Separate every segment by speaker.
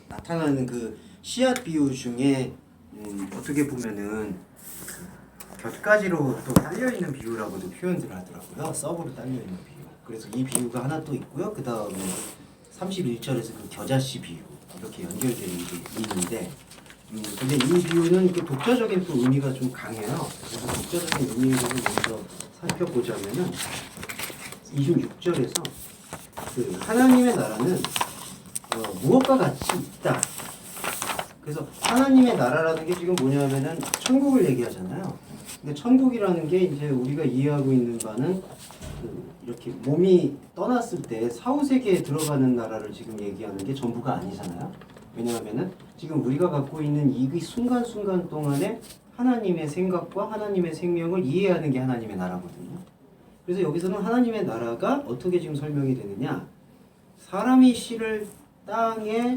Speaker 1: 나타나는 그 씨앗 비유 중에 어떻게 보면은 곁가지로 또 딸려 있는 비유라고도 표현들 하더라고요. 썩으로 딸려 있는 비유. 그래서 이 비유가 하나 또 있고요. 그 다음에 31절에서 그 겨자씨 비유 이렇게 연결되는 게 있는데, 근데 이 비유는 그 독자적인 또 의미가 좀 강해요. 그래서 독자적인 의미를 먼저 살펴보자면은 26절에서 그 하나님의 나라는 무엇과 같이 있다. 그래서 하나님의 나라라는 게 지금 뭐냐면은 천국을 얘기하잖아요. 근데 천국이라는 게 이제 우리가 이해하고 있는 바는 이렇게 몸이 떠났을 때 사후세계에 들어가는 나라를 지금 얘기하는 게 전부가 아니잖아요. 왜냐하면은 지금 우리가 갖고 있는 이 순간순간 동안에 하나님의 생각과 하나님의 생명을 이해하는 게 하나님의 나라거든요. 그래서 여기서는 하나님의 나라가 어떻게 지금 설명이 되느냐, 사람이 씨를 땅에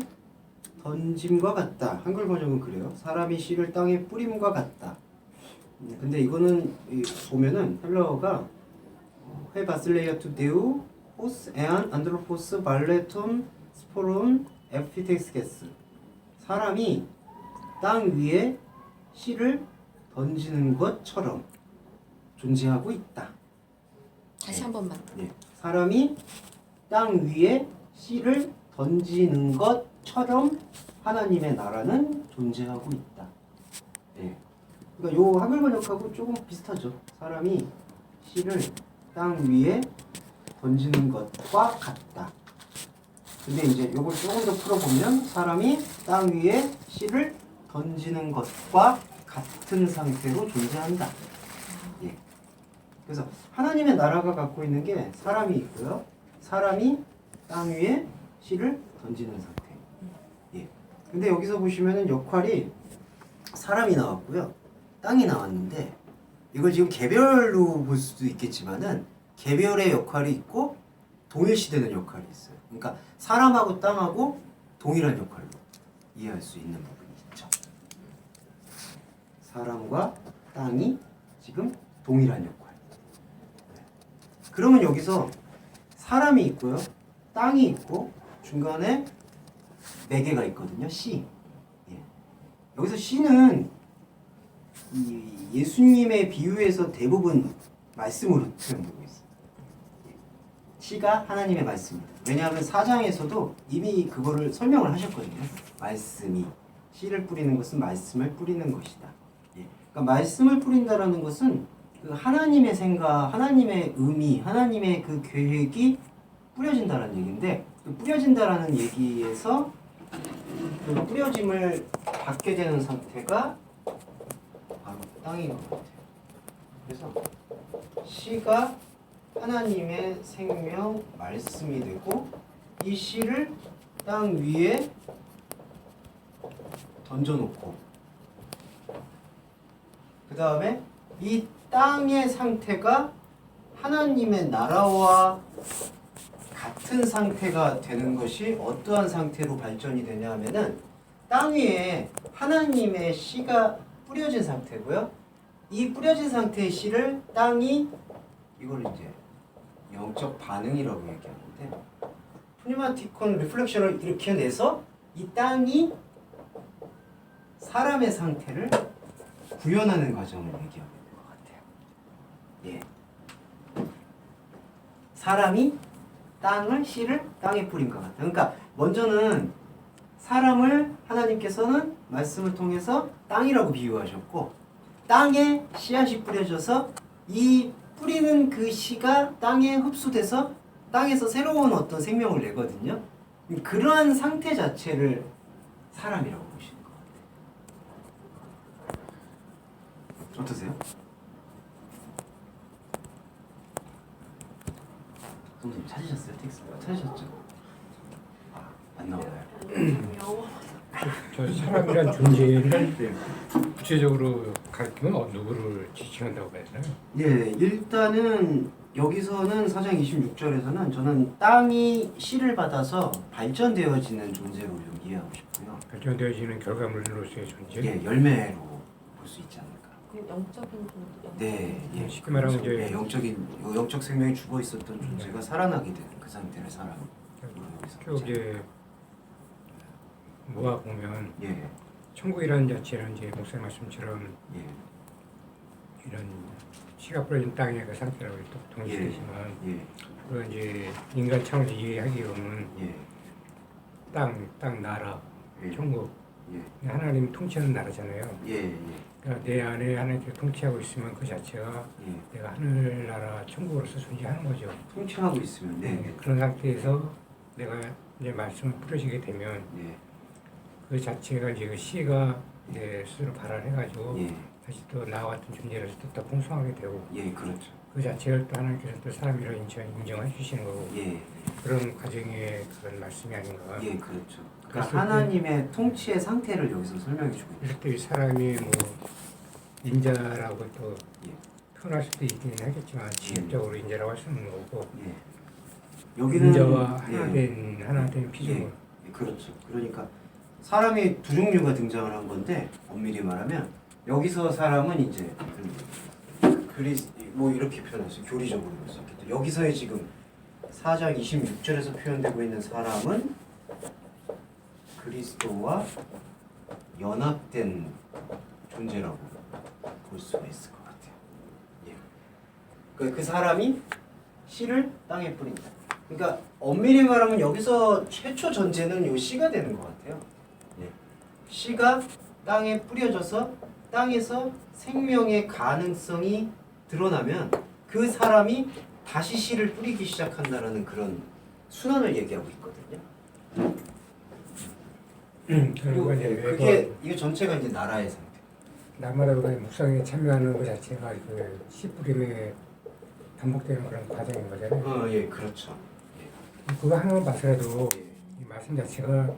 Speaker 1: 던짐과 같다. 한글 번역은 그래요. 사람이 씨를 땅에 뿌림과 같다. 근데 이거는 보면은 헬라어가 헤 바슬레이아 투 데우 호스 에안 안드로포스 발레톤 스포론 에피텍스게스, 사람이 땅 위에 씨를 던지는 것처럼 존재하고 있다.
Speaker 2: 다시 한 번만.
Speaker 1: 네. 사람이 땅 위에 씨를 던지는 것처럼 하나님의 나라는 존재하고 있다. 네. 그러니까 요 한글 번역하고 조금 비슷하죠. 사람이 씨를 땅 위에 던지는 것과 같다. 근데 이제 요걸 조금 더 풀어보면 사람이 땅 위에 씨를 던지는 것과 같은 상태로 존재한다. 예. 그래서 하나님의 나라가 갖고 있는 게 사람이 있고요. 사람이 땅 위에 씨를 던지는 상태. 예. 근데 여기서 보시면은 역할이 사람이 나왔고요. 땅이 나왔는데, 이걸 지금 개별로 볼 수도 있겠지만은 개별의 역할이 있고 동일시되는 역할이 있어요. 그러니까 사람하고 땅하고 동일한 역할로 이해할 수 있는 부분이 있죠. 사람과 땅이 지금 동일한 역할. 그러면 여기서 사람이 있고요, 땅이 있고 중간에 네 개가 있거든요. 씨. 예. 여기서 씨는 예수님의 비유에서 대부분 말씀으로 표현되고 있어요. 씨가 하나님의 말씀입니다. 왜냐하면 4장에서도 이미 그거를 설명을 하셨거든요. 말씀이 씨를 뿌리는 것은 말씀을 뿌리는 것이다. 예. 그러니까 말씀을 뿌린다라는 것은 그 하나님의 생각, 하나님의 의미, 하나님의 그 계획이 뿌려진다라는 얘기인데, 그 뿌려진다라는 얘기에서 그 뿌려짐을 받게 되는 상태가 바로 땅인 것 같아요. 그래서 씨가 하나님의 생명 말씀이 되고, 이 씨를 땅 위에 던져놓고, 그 다음에 이 땅의 상태가 하나님의 나라와 같은 상태가 되는 것이 어떠한 상태로 발전이 되냐 하면은 땅 위에 하나님의 씨가 뿌려진 상태고요. 이 뿌려진 상태의 씨를 땅이, 이걸 이제 영적 반응이라고 얘기하는데, 푸니마티콘 리플렉션을 이렇게 내서 이 땅이 사람의 상태를 구현하는 과정을 얘기하고 있는 것 같아요. 예. 사람이 땅을, 씨를 땅에 뿌린 것 같아요. 그러니까 먼저는 사람을 하나님께서는 말씀을 통해서 땅이라고 비유하셨고, 땅에 씨앗이 뿌려져서 이 뿌리는 그 씨가 땅에 흡수돼서 땅에서 새로운 어떤 생명을 내거든요. 그러한 상태 자체를 사람이라고 보시는 것 같아요. 어떠세요? 선생님 찾으셨어요? 텍스트 찾으셨죠? 안 나와요.
Speaker 3: 저 사람이란 존재를 구체적으로 가르치면 누구를 지칭한다고 해야 되나요?
Speaker 1: 예, 일단은 여기서는 4장 26절에서는 저는 땅이 씨를 받아서 발전되어지는 존재로 좀 이해하고 싶고요.
Speaker 3: 발전되어지는 결과물로서의 존재.
Speaker 1: 예, 열매로 볼 수 있지 않을까.
Speaker 2: 그 영적인 존재.
Speaker 1: 네, 예.
Speaker 3: 쉽게 말하면 이제
Speaker 1: 예, 영적 생명이 죽어 있었던 존재가 살아나게 되는 그 상태를 사람.
Speaker 3: 그 이제 모아 보면
Speaker 1: 예.
Speaker 3: 천국이라는 자체는 이제 목사님 말씀처럼
Speaker 1: 예.
Speaker 3: 이런 씨가 뿌려진 땅의 그 상태라고 또 동시되지만
Speaker 1: 예.
Speaker 3: 그 이제 인간 창을 이해하기로는
Speaker 1: 예.
Speaker 3: 땅 나라,
Speaker 1: 예.
Speaker 3: 천국
Speaker 1: 예.
Speaker 3: 하나님 통치하는 나라잖아요.
Speaker 1: 예. 예.
Speaker 3: 그러니까 내 안에 하나님께서 통치하고 있으면 그 자체가
Speaker 1: 예.
Speaker 3: 내가 하늘나라 천국으로서 존재하는 거죠.
Speaker 1: 통치하고 있으면 네.
Speaker 3: 그런 상태에서 내가 이제 말씀을 뿌려지게 되면
Speaker 1: 예.
Speaker 3: 그 자체가 이제 그 씨가 이제 스스로 발현해가지고
Speaker 1: 예.
Speaker 3: 다시 또 나와 같은 존재로서 또 더 풍성하게 되고
Speaker 1: 예. 그렇죠.
Speaker 3: 그 자체를 또 하나님께서 또 사람이라고 인정해 주시는 거고
Speaker 1: 예.
Speaker 3: 그런 과정의 그런 말씀이 아닌가.
Speaker 1: 예. 그렇죠.
Speaker 3: 그랬을
Speaker 1: 그러니까
Speaker 3: 때-
Speaker 1: 하나님의 통치의 상태를 여기서 설명해 주고 있는
Speaker 3: 그래서 또이 사람이 뭐 인자라고 또
Speaker 1: 예.
Speaker 3: 표현할 수도 있긴 하겠지만 직접적으로 인자라고 할 수는 없는 거고
Speaker 1: 예. 여기는
Speaker 3: 인자와
Speaker 1: 예.
Speaker 3: 하나 된 피조물.
Speaker 1: 예. 그렇죠. 그러니까 사람이 두 종류가 등장을 한 건데 엄밀히 말하면 여기서 사람은 이제 뭐 이렇게 표현했어요. 교리적으로 볼 수 있겠죠. 여기서의 지금 4장 26절에서 표현되고 있는 사람은 그리스도와 연합된 존재라고 볼 수가 있을 것 같아요. 예. 그 사람이 씨를 땅에 뿌린다. 그러니까 엄밀히 말하면 여기서 최초 전제는 요 씨가 되는 것 같아요. 예. 씨가 땅에 뿌려져서 땅에서 생명의 가능성이 드러나면 그 사람이 다시 씨를 뿌리기 시작한다라는 그런 순환을 얘기하고 있거든요. 그리고
Speaker 3: 그리고 이제
Speaker 1: 그게 이게 전체가 이제 나라의 상태.
Speaker 3: 날마다 우리 묵상에 참여하는 것 자체가 그 씨 뿌림에 반복되는 그런 과정인 거잖아요.
Speaker 1: 예, 그렇죠.
Speaker 3: 그거 하나만 봐서라도
Speaker 1: 예.
Speaker 3: 이 말씀 자체가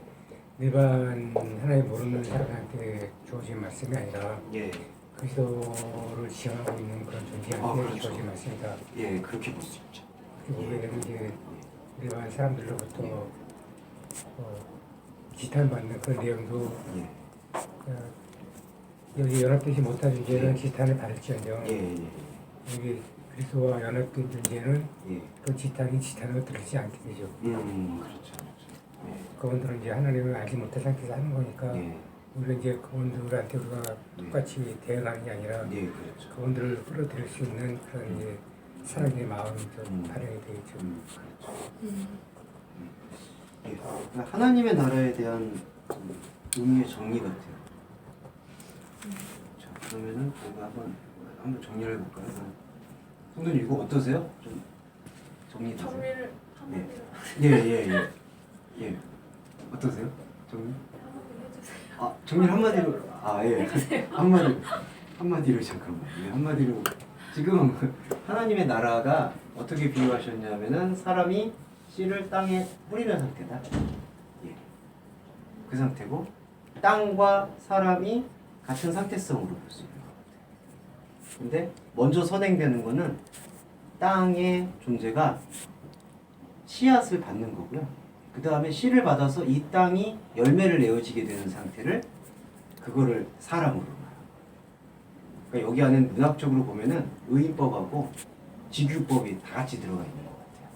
Speaker 3: 일반 하나님 모르는 사람한테 주어진 말씀이 아니라
Speaker 1: 예,
Speaker 3: 그리스도를 지향하고 있는 그런 존재한테
Speaker 1: 그렇죠.
Speaker 3: 주어진 말씀이다.
Speaker 1: 예, 그렇게 볼 수 있죠.
Speaker 3: 그리고 보게 되면 이제 일반 사람들로부터 지탄받는 그런 내용도
Speaker 1: 예,
Speaker 3: 여기 연합되지 못한 존재는 지탄을 받을지언정
Speaker 1: 예, 예,
Speaker 3: 여기 그리스도와 연합된 존재는
Speaker 1: 예.
Speaker 3: 그 지탄으로 들리지 않게 되죠.
Speaker 1: 그렇죠, 그렇죠.
Speaker 3: 그분들은 이제 하나님을 알지 못한 상태에서 하는 거니까
Speaker 1: 예,
Speaker 3: 우리는 이제 그분들한테 우리가 똑같이 대응하는 게 아니라
Speaker 1: 예, 그렇죠.
Speaker 3: 그분들을 끌어들일 수 있는 그런 이제 사랑의 마음이 좀 발현이 되겠죠.
Speaker 1: 그렇죠.
Speaker 2: 음.
Speaker 1: 예, 그러니까 하나님의 나라에 대한 의미의 정리 같아요. 자, 그러면은 저희가 한번 정리를 해볼까요? 선생님 이거 어떠세요? 좀 정리되세요?
Speaker 4: 정리를 한마디로
Speaker 1: 예. 어떠세요? 정리? 정리 한마디로. 예. 한마디로 잠깐만. 예, 한마디로 지금 하나님의 나라가 어떻게 비유하셨냐면은 사람이 씨를 땅에 뿌리는 상태다. 예. 그 상태고 땅과 사람이 같은 상태성으로 볼 수 있는 것 같아요. 근데 먼저 선행되는 거는 땅의 존재가 씨앗을 받는 거고요. 그 다음에 씨를 받아서 이 땅이 열매를 내어지게 되는 상태를 그거를 사람으로 봐요. 그러니까 여기 안에 문학적으로 보면은 의인법하고 직유법이 다 같이 들어가 있는 것 같아요.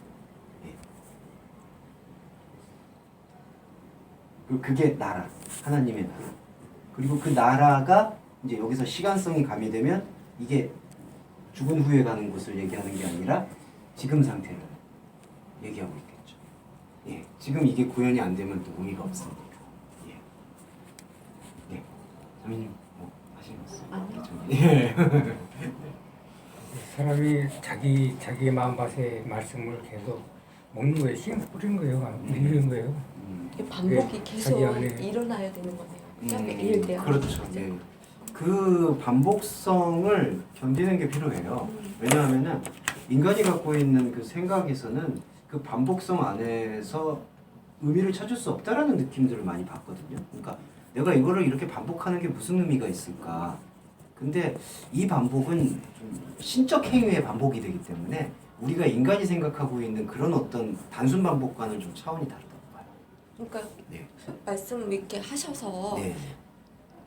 Speaker 1: 예. 그게 나라, 하나님의 나라. 그리고 그 나라가 이제 여기서 시간성이 가미되면 이게 죽은 후에 가는 곳을 얘기하는 게 아니라 지금 상태를 얘기하고 있겠죠. 예, 지금 이게 구현이 안 되면 또 의미가 없으니까. 예, 예, 자매님 뭐 하시는 말씀?
Speaker 2: 아니요.
Speaker 1: 예,
Speaker 3: 사람이 자기 마음밭의 말씀을 계속 먹는 거예요. 씨앗 뿌리는 거예요. 밀리는 거예요.
Speaker 2: 이게 반복이
Speaker 3: 네,
Speaker 2: 계속
Speaker 3: 자기 안에-
Speaker 2: 일어나야 되는 거네요. 그냥 매일 돼야
Speaker 1: 그렇죠.
Speaker 2: 하는 거죠.
Speaker 1: 예. 그 반복성을 견디는 게 필요해요. 왜냐하면은 인간이 갖고 있는 그 생각에서는 그 반복성 안에서 의미를 찾을 수 없다라는 느낌들을 많이 받거든요. 그러니까 내가 이거를 이렇게 반복하는 게 무슨 의미가 있을까? 근데 이 반복은 좀 신적 행위의 반복이 되기 때문에 우리가 인간이 생각하고 있는 그런 어떤 단순 반복과는 좀 차원이 다르다고 봐요.
Speaker 2: 그러니까
Speaker 1: 네.
Speaker 2: 말씀 이렇게 하셔서
Speaker 1: 네.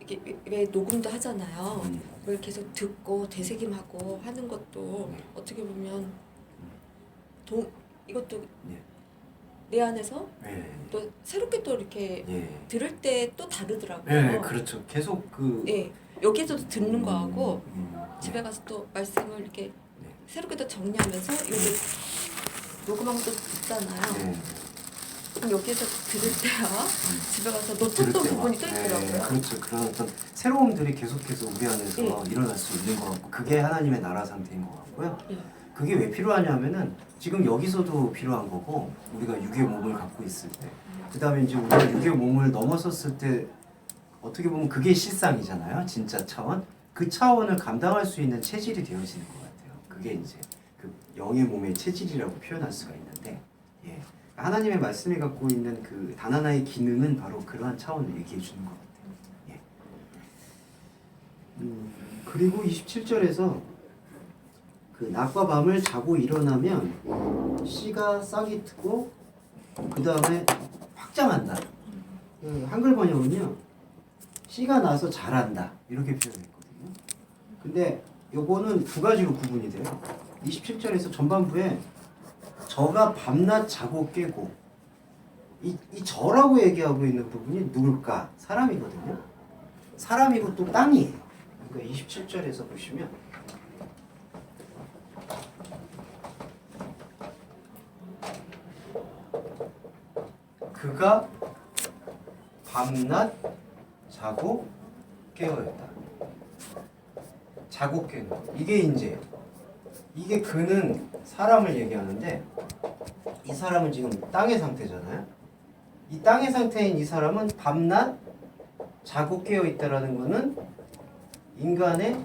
Speaker 2: 이게 왜 녹음도 하잖아요.
Speaker 1: 음.
Speaker 2: 그걸 계속 듣고 되새김하고 하는 것도
Speaker 1: 네.
Speaker 2: 어떻게 보면 이것도
Speaker 1: 네.
Speaker 2: 내 안에서
Speaker 1: 예.
Speaker 2: 또 새롭게 또 이렇게
Speaker 1: 예.
Speaker 2: 들을 때 또 다르더라고요.
Speaker 1: 예, 그렇죠. 계속 그
Speaker 2: 예, 여기에서도 듣는 거하고
Speaker 1: 예.
Speaker 2: 집에 가서 또 말씀을 이렇게
Speaker 1: 네.
Speaker 2: 새롭게 또 정리하면서 이렇게 녹음한 것도 듣잖아요.
Speaker 1: 예.
Speaker 2: 그럼 여기에서 들을 때와 집에 가서
Speaker 1: 들을
Speaker 2: 놓쳤던
Speaker 1: 때와.
Speaker 2: 부분이 또
Speaker 1: 예,
Speaker 2: 있더라고요.
Speaker 1: 그렇죠. 그런 어떤 새로움들이 계속해서 우리 안에서
Speaker 2: 예.
Speaker 1: 일어날 수 있는 것 같고 그게 하나님의 나라 상태인 것 같고요.
Speaker 2: 예.
Speaker 1: 그게 왜 필요하냐면은 지금 여기서도 필요한 거고 우리가 육의 몸을 갖고 있을 때 그 다음에 이제 우리가 육의 몸을 넘어섰을 때 어떻게 보면 그게 실상이잖아요. 진짜 차원. 그 차원을 감당할 수 있는 체질이 되어지는 것 같아요. 그게 이제 그 영의 몸의 체질이라고 표현할 수가 있는데 예. 하나님의 말씀이 갖고 있는 그 단 하나의 기능은 바로 그러한 차원을 얘기해 주는 것 같아요. 예. 그리고 27절에서 그 낮과 밤을 자고 일어나면 씨가 싹이 트고 그 다음에 확장한다. 그 한글 번역은요 씨가 나서 자란다 이렇게 표현했거든요. 근데 요거는 두 가지로 구분이 돼요. 27절에서 전반부에 저가 밤낮 자고 깨고 이 저라고 얘기하고 있는 부분이 누굴까? 사람이거든요. 사람이고 또 땅이에요. 그러니까 27절에서 보시면 그가 밤낮 자고 깨어있다. 자고 깨는 거. 이게 그는 사람을 얘기하는데 이 사람은 지금 땅의 상태잖아요. 이 땅의 상태인 이 사람은 밤낮 자고 깨어 있다라는 거는 인간의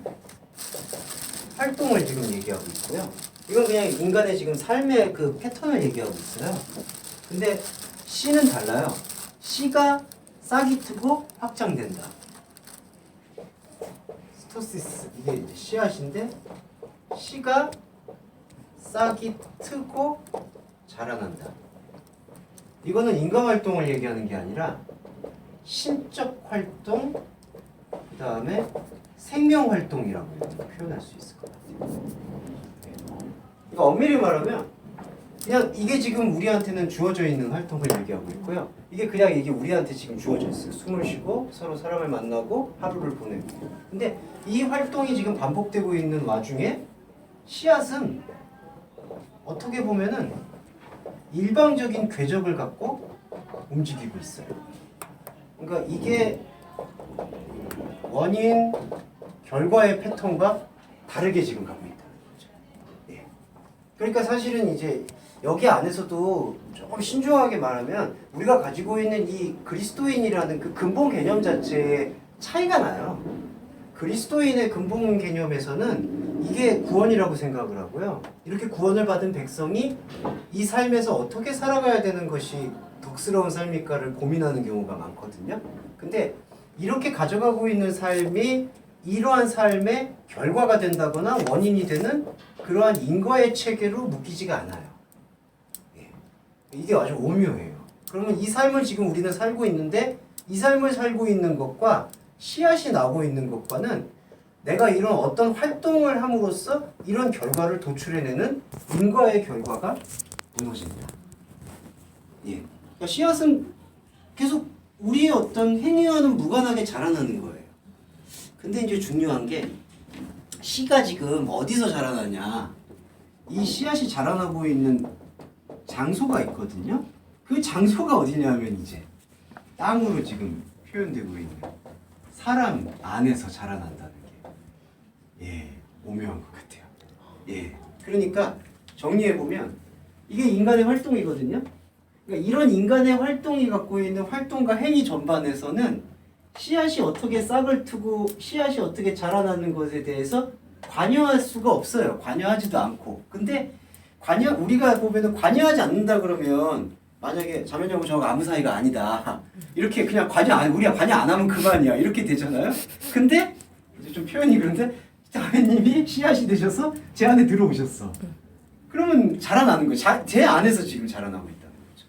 Speaker 1: 활동을 지금 얘기하고 있고요. 이건 그냥 인간의 지금 삶의 그 패턴을 얘기하고 있어요. 근데 씨는 달라요. 씨가 싹이 트고 확장된다. 스토시스 이게 이제 씨앗인데 씨가 싹이 트고 자라난다. 이거는 인간 활동을 얘기하는 게 아니라 신적 활동, 그 다음에 생명 활동이라고 표현할 수 있을 것 같아요. 그러니까 엄밀히 말하면 그냥 이게 지금 우리한테는 주어져 있는 활동을 얘기하고 있고요. 이게 그냥 이게 우리한테 지금 주어져 있어요. 숨을 쉬고 서로 사람을 만나고 하루를 보내고. 근데 이 활동이 지금 반복되고 있는 와중에 씨앗은 어떻게 보면은 일방적인 궤적을 갖고 움직이고 있어요. 그러니까 이게 원인, 결과의 패턴과 다르게 지금 가고 있다는 거죠. 예. 그러니까 사실은 이제 여기 안에서도 조금 신중하게 말하면 우리가 가지고 있는 이 그리스도인이라는 그 근본 개념 자체에 차이가 나요. 그리스도인의 근본 개념에서는 이게 구원이라고 생각을 하고요. 이렇게 구원을 받은 백성이 이 삶에서 어떻게 살아가야 되는 것이 덕스러운 삶일까를 고민하는 경우가 많거든요. 근데 이렇게 가져가고 있는 삶이 이러한 삶의 결과가 된다거나 원인이 되는 그러한 인과의 체계로 묶이지가 않아요. 예. 이게 아주 오묘해요. 그러면 이 삶을 지금 우리는 살고 있는데 이 삶을 살고 있는 것과 씨앗이 나고 있는 것과는 내가 이런 어떤 활동을 함으로써 이런 결과를 도출해내는 인과의 결과가 무너진다. 예. 그러니까 씨앗은 계속 우리의 어떤 행위와는 무관하게 자라나는 거예요. 근데 이제 중요한 게 씨가 지금 어디서 자라나냐? 이 씨앗이 자라나고 있는 장소가 있거든요. 그 장소가 어디냐면 이제 땅으로 지금 표현되고 있는 사람 안에서 자라난다는 게 오묘한 것 같아요. 그러니까 정리해 보면 이게 인간의 활동이거든요. 그러니까 이런 인간의 활동이 갖고 있는 활동과 행위 전반에서는 씨앗이 어떻게 싹을 트고 씨앗이 어떻게 자라나는 것에 대해서 관여할 수가 없어요. 관여하지도 않고. 근데 우리가 보면은 관여하지 않는다 그러면 만약에 자매님하고 저하고 아무 사이가 아니다. 이렇게 그냥 우리가 관여 안 하면 그만이야. 이렇게 되잖아요. 근데 이제 좀 표현이 그런데 자매님이 씨앗이 되셔서 제 안에 들어오셨어. 그러면 자라나는 거예요. 제 안에서 지금 자라나고 있다는 거죠.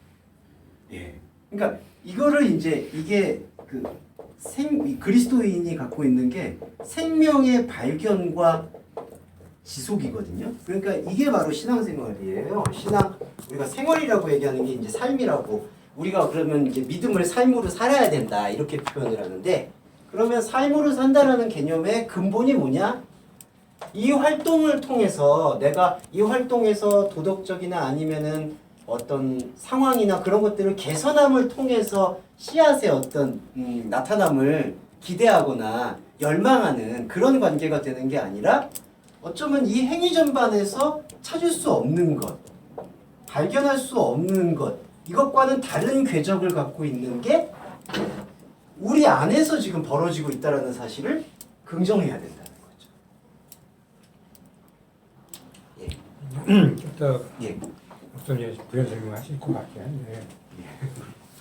Speaker 1: 그러니까 이거를 이제 이게 그리스도인이 갖고 있는 게 생명의 발견과 지속이거든요. 그러니까 이게 바로 신앙생활이에요. 우리가 생활이라고 얘기하는 게 이제 삶이라고, 우리가 그러면 이제 믿음을 삶으로 살아야 된다 이렇게 표현을 하는데, 그러면 삶으로 산다라는 개념의 근본이 뭐냐? 이 활동을 통해서 내가 이 활동에서 도덕적이나 아니면은 어떤 상황이나 그런 것들을 개선함을 통해서 씨앗의 어떤 나타남을 기대하거나 열망하는 그런 관계가 되는 게 아니라, 어쩌면 이 행위 전반에서 찾을 수 없는 것, 발견할 수 없는 것, 이것과는 다른 궤적을 갖고 있는 게 우리 안에서 지금 벌어지고 있다는 사실을 긍정해야 된다는 거죠. 예.
Speaker 3: 또
Speaker 1: 예.
Speaker 3: 어떤 이제 부연 설명하실 것 같긴 한데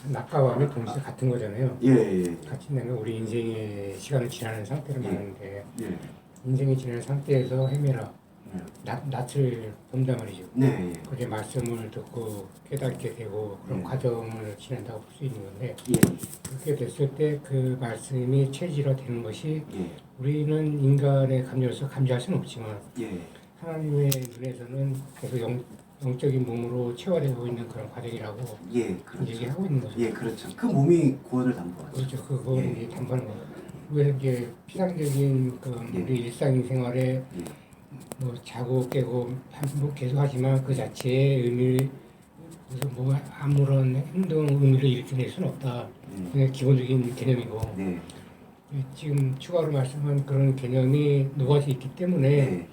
Speaker 3: 낮과 밤이 동시에 같은 거잖아요.
Speaker 1: 예. 예.
Speaker 3: 같이 내는 우리 인생의 시간을 지나는 상태를
Speaker 1: 예.
Speaker 3: 말하는데
Speaker 1: 예.
Speaker 3: 인생이 지나는 상태에서 헤매라
Speaker 1: 예.
Speaker 3: 낯을 본단 말이죠.
Speaker 1: 네.
Speaker 3: 그게 말씀을 듣고 깨닫게 되고 그런
Speaker 1: 예.
Speaker 3: 과정을 지낸다고 볼 수 있는 건데,
Speaker 1: 예.
Speaker 3: 그렇게 됐을 때 그 말씀이 체질화되는 것이
Speaker 1: 예.
Speaker 3: 우리는 인간의 감정에서 감지할 수는 없지만
Speaker 1: 예.
Speaker 3: 하나님의 눈에서는 계속 영적인 몸으로 체화되고 있는 그런 과정이라고
Speaker 1: 예. 그렇죠.
Speaker 3: 얘기하고 있는 거죠.
Speaker 1: 예. 그렇죠. 그 몸이 구원을 담보하죠.
Speaker 3: 그렇죠. 그거
Speaker 1: 예.
Speaker 3: 이제 담보하는 거예요. 왜 이제 피상적인 그
Speaker 1: 예.
Speaker 3: 우리 일상생활에
Speaker 1: 예.
Speaker 3: 뭐 자고 깨고 반복 계속하지만 그 자체의 의미, 그래서 뭐 아무런 행동 의미를 일으켜낼 수는 없다. 그냥 기본적인 개념이고,
Speaker 1: 네.
Speaker 3: 지금 추가로 말씀한 그런 개념이 녹아져 있기 때문에
Speaker 1: 네.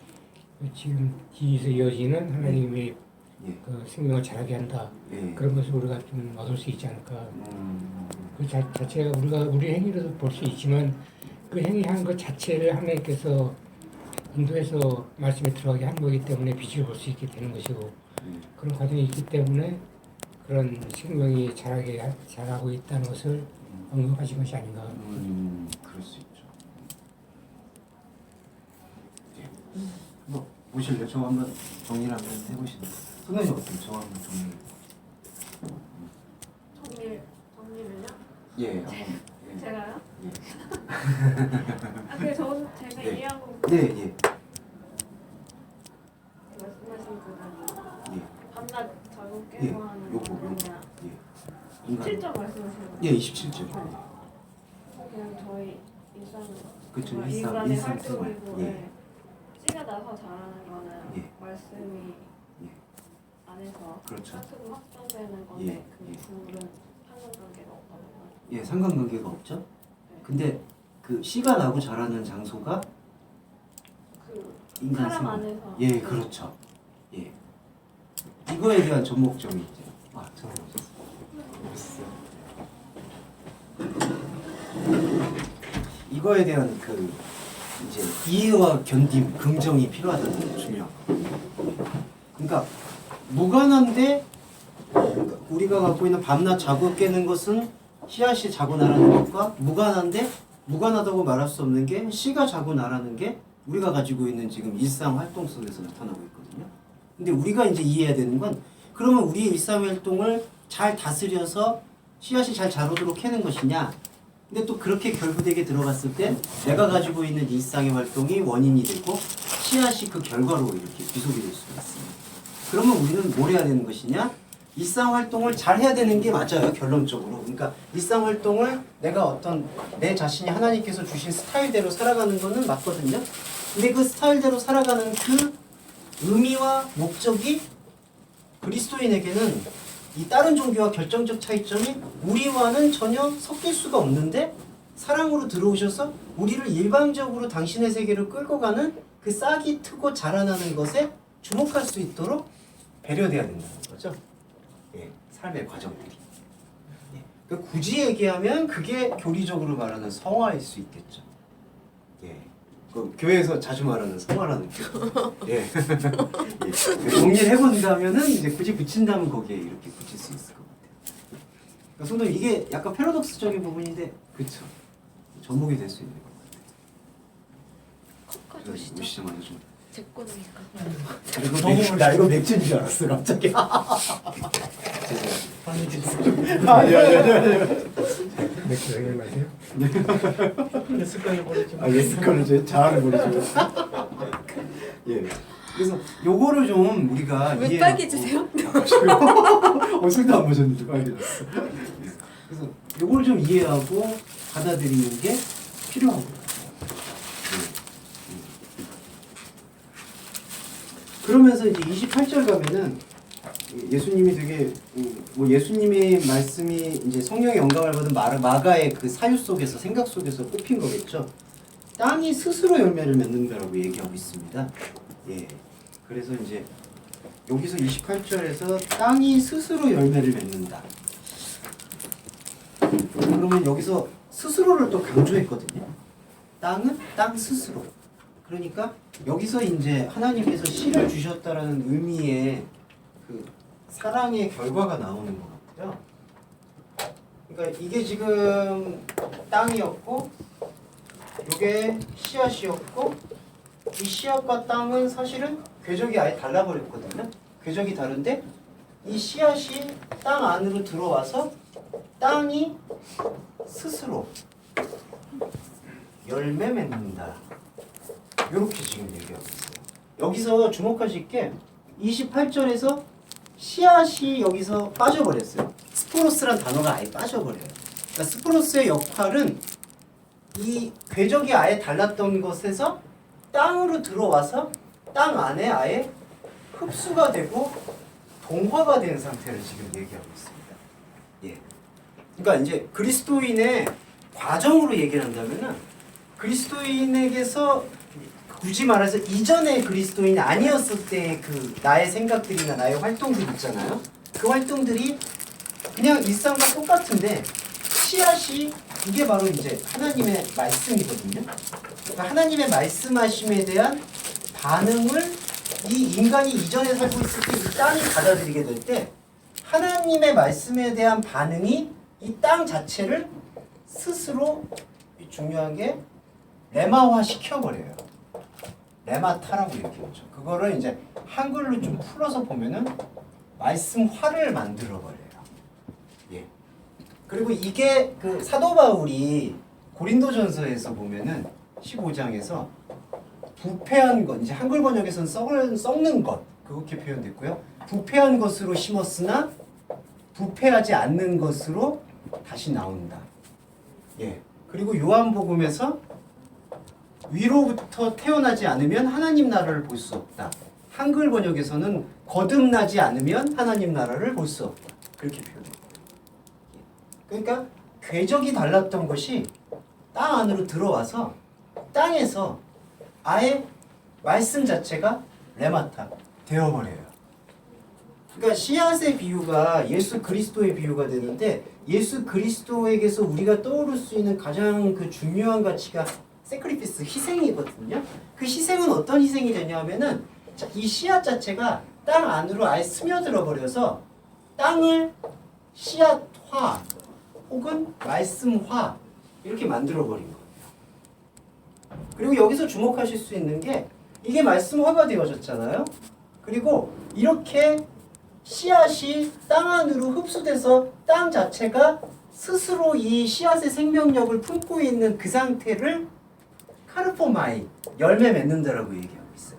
Speaker 3: 지금 뒤에서 이어지는 하나님의
Speaker 1: 예.
Speaker 3: 그 생명을 자라게 한다.
Speaker 1: 예.
Speaker 3: 그런 것을 우리가 좀 얻을 수 있지 않을까.
Speaker 1: 음.
Speaker 3: 그 자체가 우리 행위로도 볼 수 있지만 그 행위한 것 자체를 하나님께서 인도해서 말씀에 들어가게 한 거기 때문에 빛을 볼 수 있게 되는 것이고, 그런 과정이 있기 때문에 그런 생명이 자라고 있다는 것을 언급하신 것이 아닌가.
Speaker 1: 그럴 수 있죠. 예. 뭐 보실래요? 저 한번 정리를 한번 해보시는. 선생님 어떻게 저 한번
Speaker 2: 정리를요?
Speaker 1: 예, 한번. 예.
Speaker 2: 제가요?
Speaker 1: 예.
Speaker 2: 그게 제가
Speaker 1: 네.
Speaker 2: 이해한 거
Speaker 1: 예, 예,
Speaker 2: 말씀하신 그
Speaker 1: 예.
Speaker 2: 밤낮 자고
Speaker 1: 예.
Speaker 2: 깨고 하는
Speaker 1: 요거.
Speaker 2: 그냥
Speaker 1: 예. 인간.
Speaker 2: 7점 말씀하시는 거예요?
Speaker 1: 예, 27절.
Speaker 2: 그냥 저희 일상
Speaker 1: 그쵸,
Speaker 2: 정말
Speaker 1: 일상,
Speaker 2: 인간의
Speaker 1: 일상 생활.
Speaker 2: 활동이고,
Speaker 1: 예.
Speaker 2: 네. 씨가 나서 자라는 거는
Speaker 1: 예.
Speaker 2: 말씀이
Speaker 1: 예.
Speaker 2: 안에서
Speaker 1: 그렇죠.
Speaker 2: 사실로 확정되는 건데,
Speaker 1: 예.
Speaker 2: 그
Speaker 1: 예.
Speaker 2: 둘은 상관관계가 없다는 거예요.
Speaker 1: 예, 상관관계가 없죠.
Speaker 2: 네.
Speaker 1: 근데 그 씨가 나고 자라는 장소가
Speaker 2: 그
Speaker 1: 인간
Speaker 2: 사람
Speaker 1: 생활.
Speaker 2: 안에서
Speaker 1: 예, 그렇죠. 예. 이거에 대한 접목점이 있죠. 아, 전화 오셨어요. 이거에 대한 그 이제 이해와 견딤, 긍정이 필요하다는 게 중요한 거. 그러니까 무관한데 우리가 갖고 있는 밤낮 자고 깨는 것은 씨앗이 자고 나라는 것과 무관한데 무관하다고 말할 수 없는 게 씨가 자고 나라는 게 우리가 가지고 있는 지금 일상 활동 속에서 나타나고 있거든요. 근데 우리가 이제 이해해야 되는 건, 그러면 우리의 일상 활동을 잘 다스려서 씨앗이 잘 자라도록 해는 것이냐? 근데 또 그렇게 결부되게 들어갔을 때 내가 가지고 있는 일상의 활동이 원인이 되고 씨앗이 그 결과로 이렇게 비속이 될 수가 있습니다. 그러면 우리는 뭘 해야 되는 것이냐? 일상 활동을 잘 해야 되는 게 맞아요, 결론적으로. 그러니까 일상 활동을 내가 어떤 내 자신이 하나님께서 주신 스타일대로 살아가는 거는 맞거든요. 근데 그 스타일대로 살아가는 그 의미와 목적이 그리스도인에게는 이 다른 종교와 결정적 차이점이 우리와는 전혀 섞일 수가 없는데, 사랑으로 들어오셔서 우리를 일방적으로 당신의 세계로 끌고 가는 그 싹이 트고 자라나는 것에 주목할 수 있도록 배려돼야 된다는 거죠. 예, 삶의 과정들이. 예, 그러니까 굳이 얘기하면 그게 교리적으로 말하는 성화일 수 있겠죠. 예, 그 교회에서 자주 말하는 성화라는 거. 예, 예. 정리를 해본다면은 이제 굳이 붙인다면 거기에 이렇게 붙일 수 있을 것 같아요. 그러니까 성도 이게 약간 패러독스적인 부분인데, 그렇죠. 접목이 될 수 있는 것 같아요.
Speaker 2: 컵까지
Speaker 1: 오시자마자 좀.
Speaker 2: 제 거니까.
Speaker 1: 나 이거 맥주인 줄 알았어 갑자기.
Speaker 3: 맥주 생각 나세요?
Speaker 1: 습관을 버리지. 습관을 제 자아를 버리지. 예. 그래서 요거를 좀 우리가
Speaker 2: 왜
Speaker 1: 이해하고-
Speaker 2: 빨개지세요?
Speaker 1: 술도 안 마셨는데 빨개졌어. 그래서 요걸 좀 이해하고 받아들이는 게 필요한 거예요. 그러면서 이제 28절 가면은 예수님이 되게 뭐 예수님의 말씀이 이제 성령의 영감을 받은 마가의 그 사유 속에서 생각 속에서 뽑힌 거겠죠. 땅이 스스로 열매를 맺는다라고 얘기하고 있습니다. 예. 그래서 이제 여기서 28절에서 땅이 스스로 열매를 맺는다. 그러면 여기서 스스로를 또 강조했거든요. 땅은 땅 스스로. 그러니까 여기서 이제 하나님께서 씨를 주셨다라는 의미의 그 사랑의 결과가 나오는 것 같아요. 그러니까 이게 지금 땅이었고, 이게 씨앗이었고, 이 씨앗과 땅은 사실은 궤적이 아예 달라버렸거든요. 궤적이 다른데 이 씨앗이 땅 안으로 들어와서 땅이 스스로 열매 맺는다. 이렇게 지금 얘기하고 있어요. 여기서 주목하실 게 28절에서 씨앗이 여기서 빠져버렸어요. 스포로스란 단어가 아예 빠져버려요. 그러니까 스포로스의 역할은 이 궤적이 아예 달랐던 것에서 땅으로 들어와서 땅 안에 아예 흡수가 되고 동화가 된 상태를 지금 얘기하고 있습니다. 예. 그러니까 이제 그리스도인의 과정으로 얘기를 한다면은 그리스도인에게서 굳이 말해서 이전의 그리스도인이 아니었을 때 그 나의 생각들이나 나의 활동들 있잖아요. 그 활동들이 그냥 일상과 똑같은데 씨앗이 이게 바로 이제 하나님의 말씀이거든요. 그러니까 하나님의 말씀하심에 대한 반응을 이 인간이 이전에 살고 있을 때 이 땅이 받아들이게 될 때 하나님의 말씀에 대한 반응이 이 땅 자체를 스스로 중요한 게 레마화 시켜버려요. 레마타라고 얘기하죠. 그거를 이제 한글로 좀 풀어서 보면은 말씀화를 만들어버려요. 예. 그리고 이게 그 사도 바울이 고린도전서에서 보면은 15장에서 부패한 것, 이제 한글 번역에서는 썩는 것 그렇게 표현됐고요. 부패한 것으로 심었으나 부패하지 않는 것으로 다시 나온다. 예. 그리고 요한복음에서 위로부터 태어나지 않으면 하나님 나라를 볼 수 없다. 한글 번역에서는 거듭나지 않으면 하나님 나라를 볼 수 없다. 그렇게 표현해요. 그러니까 궤적이 달랐던 것이 땅 안으로 들어와서 땅에서 아예 말씀 자체가 레마타 되어버려요. 그러니까 씨앗의 비유가 예수 그리스도의 비유가 되는데 예수 그리스도에게서 우리가 떠오를 수 있는 가장 그 중요한 가치가 세크리피스, 희생이거든요. 그 희생은 어떤 희생이 되냐면은 이 씨앗 자체가 땅 안으로 아예 스며들어 버려서 땅을 씨앗화 혹은 말씀화 이렇게 만들어 버린 거예요. 그리고 여기서 주목하실 수 있는 게 이게 말씀화가 되어졌잖아요. 그리고 이렇게 씨앗이 땅 안으로 흡수돼서 땅 자체가 스스로 이 씨앗의 생명력을 품고 있는 그 상태를 카르포마이, 열매 맺는다라고 얘기하고 있어요.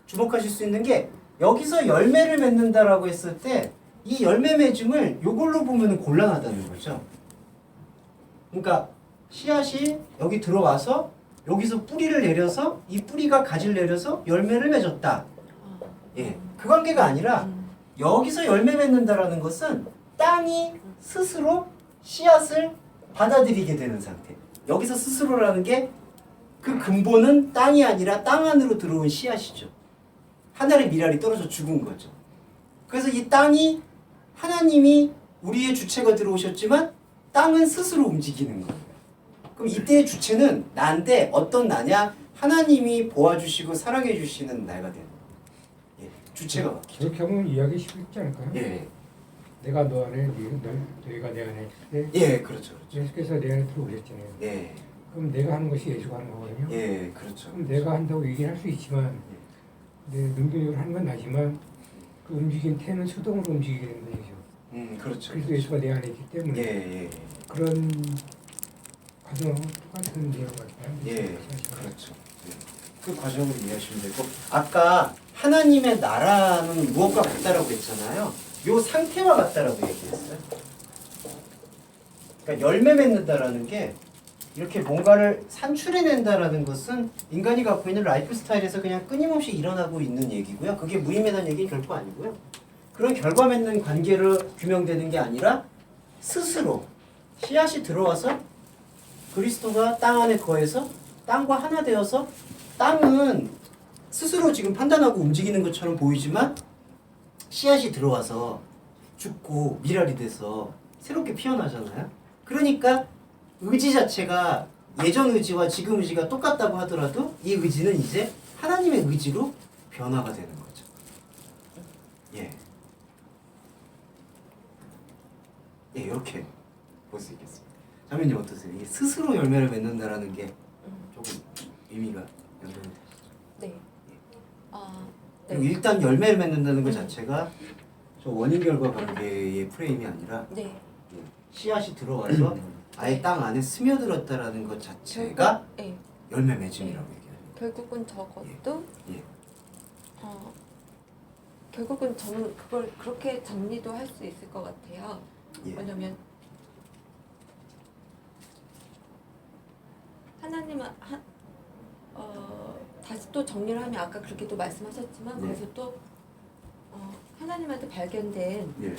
Speaker 1: 주목하실 수 있는 게 여기서 열매를 맺는다라고 했을 때 이 열매 맺음을 이걸로 보면 곤란하다는 거죠. 그러니까 씨앗이 여기 들어와서 여기서 뿌리를 내려서 이 뿌리가 가지를 내려서 열매를 맺었다. 예, 그 관계가 아니라 여기서 열매 맺는다라는 것은 땅이 스스로 씨앗을 받아들이게 되는 상태. 여기서 스스로라는 게 그 근본은 땅이 아니라 땅 안으로 들어온 씨앗이죠. 하늘의 미랄이 떨어져 죽은 거죠. 그래서 이 땅이 하나님이 우리의 주체가 들어오셨지만 땅은 스스로 움직이는 거예요. 그럼 이때의 주체는 나인데 어떤 나냐? 하나님이 보아주시고 사랑해 주시는 나가 되는 거예요. 예, 주체가 바뀌죠.
Speaker 3: 그렇게 하면 이야기 쉽지 않을까요?
Speaker 1: 예,
Speaker 3: 내가 너 안에, 너희가 내 안에 있을 때
Speaker 1: 예, 그렇죠, 그렇죠.
Speaker 3: 예수께서 내 안에 들어오셨잖아요.
Speaker 1: 예,
Speaker 3: 그럼 내가 하는 것이 예수가 하는 거거든요.
Speaker 1: 예, 그렇죠.
Speaker 3: 그럼 내가 한다고 얘기할 수 있지만 내 능동적으로 하는 건 나지만 그 움직인 태는 수동으로 움직이게 되는 거죠.
Speaker 1: 그렇죠.
Speaker 3: 그리스도 예수가 내 안에 있기 때문에
Speaker 1: 예, 예,
Speaker 3: 그런 과정하고 똑같은 내용 같아요.
Speaker 1: 예, 그렇죠. 예. 그 과정으로 이해하시면 되고 아까 하나님의 나라는 무엇과 같다라고 했잖아요. 요 상태와 같다라고 얘기했어요. 그러니까 열매 맺는다라는 게 이렇게 뭔가를 산출해낸다라는 것은 인간이 갖고 있는 라이프 스타일에서 그냥 끊임없이 일어나고 있는 얘기고요. 그게 무의미한 얘기는 결코 아니고요. 그런 결과 맺는 관계로 규명되는 게 아니라 스스로 씨앗이 들어와서 그리스도가 땅 안에 거해서 땅과 하나 되어서 땅은 스스로 지금 판단하고 움직이는 것처럼 보이지만 씨앗이 들어와서 죽고 미랄이 돼서 새롭게 피어나잖아요. 그러니까 의지 자체가 예전 의지와 지금 의지가 똑같다고 하더라도 이 의지는 이제 하나님의 의지로 변화가 되는 거죠. 예. 예, 이렇게 볼 수 있겠습니다. 자매님 어떠세요? 이 스스로 열매를 맺는다라는 게 조금 의미가 연결이 되시죠?
Speaker 2: 네. 아,
Speaker 1: 그리고
Speaker 2: 네.
Speaker 1: 일단 열매를 맺는다는 것 자체가 저 원인 결과 관계의 프레임이 아니라
Speaker 2: 네.
Speaker 1: 씨앗이 들어와서 아예 땅 안에 스며들었다라는 것 자체가
Speaker 2: 네.
Speaker 1: 열매 맺음이라고 얘기해요.
Speaker 2: 결국은 저것도
Speaker 1: 예.
Speaker 2: 결국은 저는 그걸 그렇게 정리도 할 수 있을 것 같아요.
Speaker 1: 예.
Speaker 2: 왜냐면 하나님은 다시 또 정리를 하면 아까 그렇게 또 말씀하셨지만
Speaker 1: 네.
Speaker 2: 거기서 또 하나님한테 발견된
Speaker 1: 예.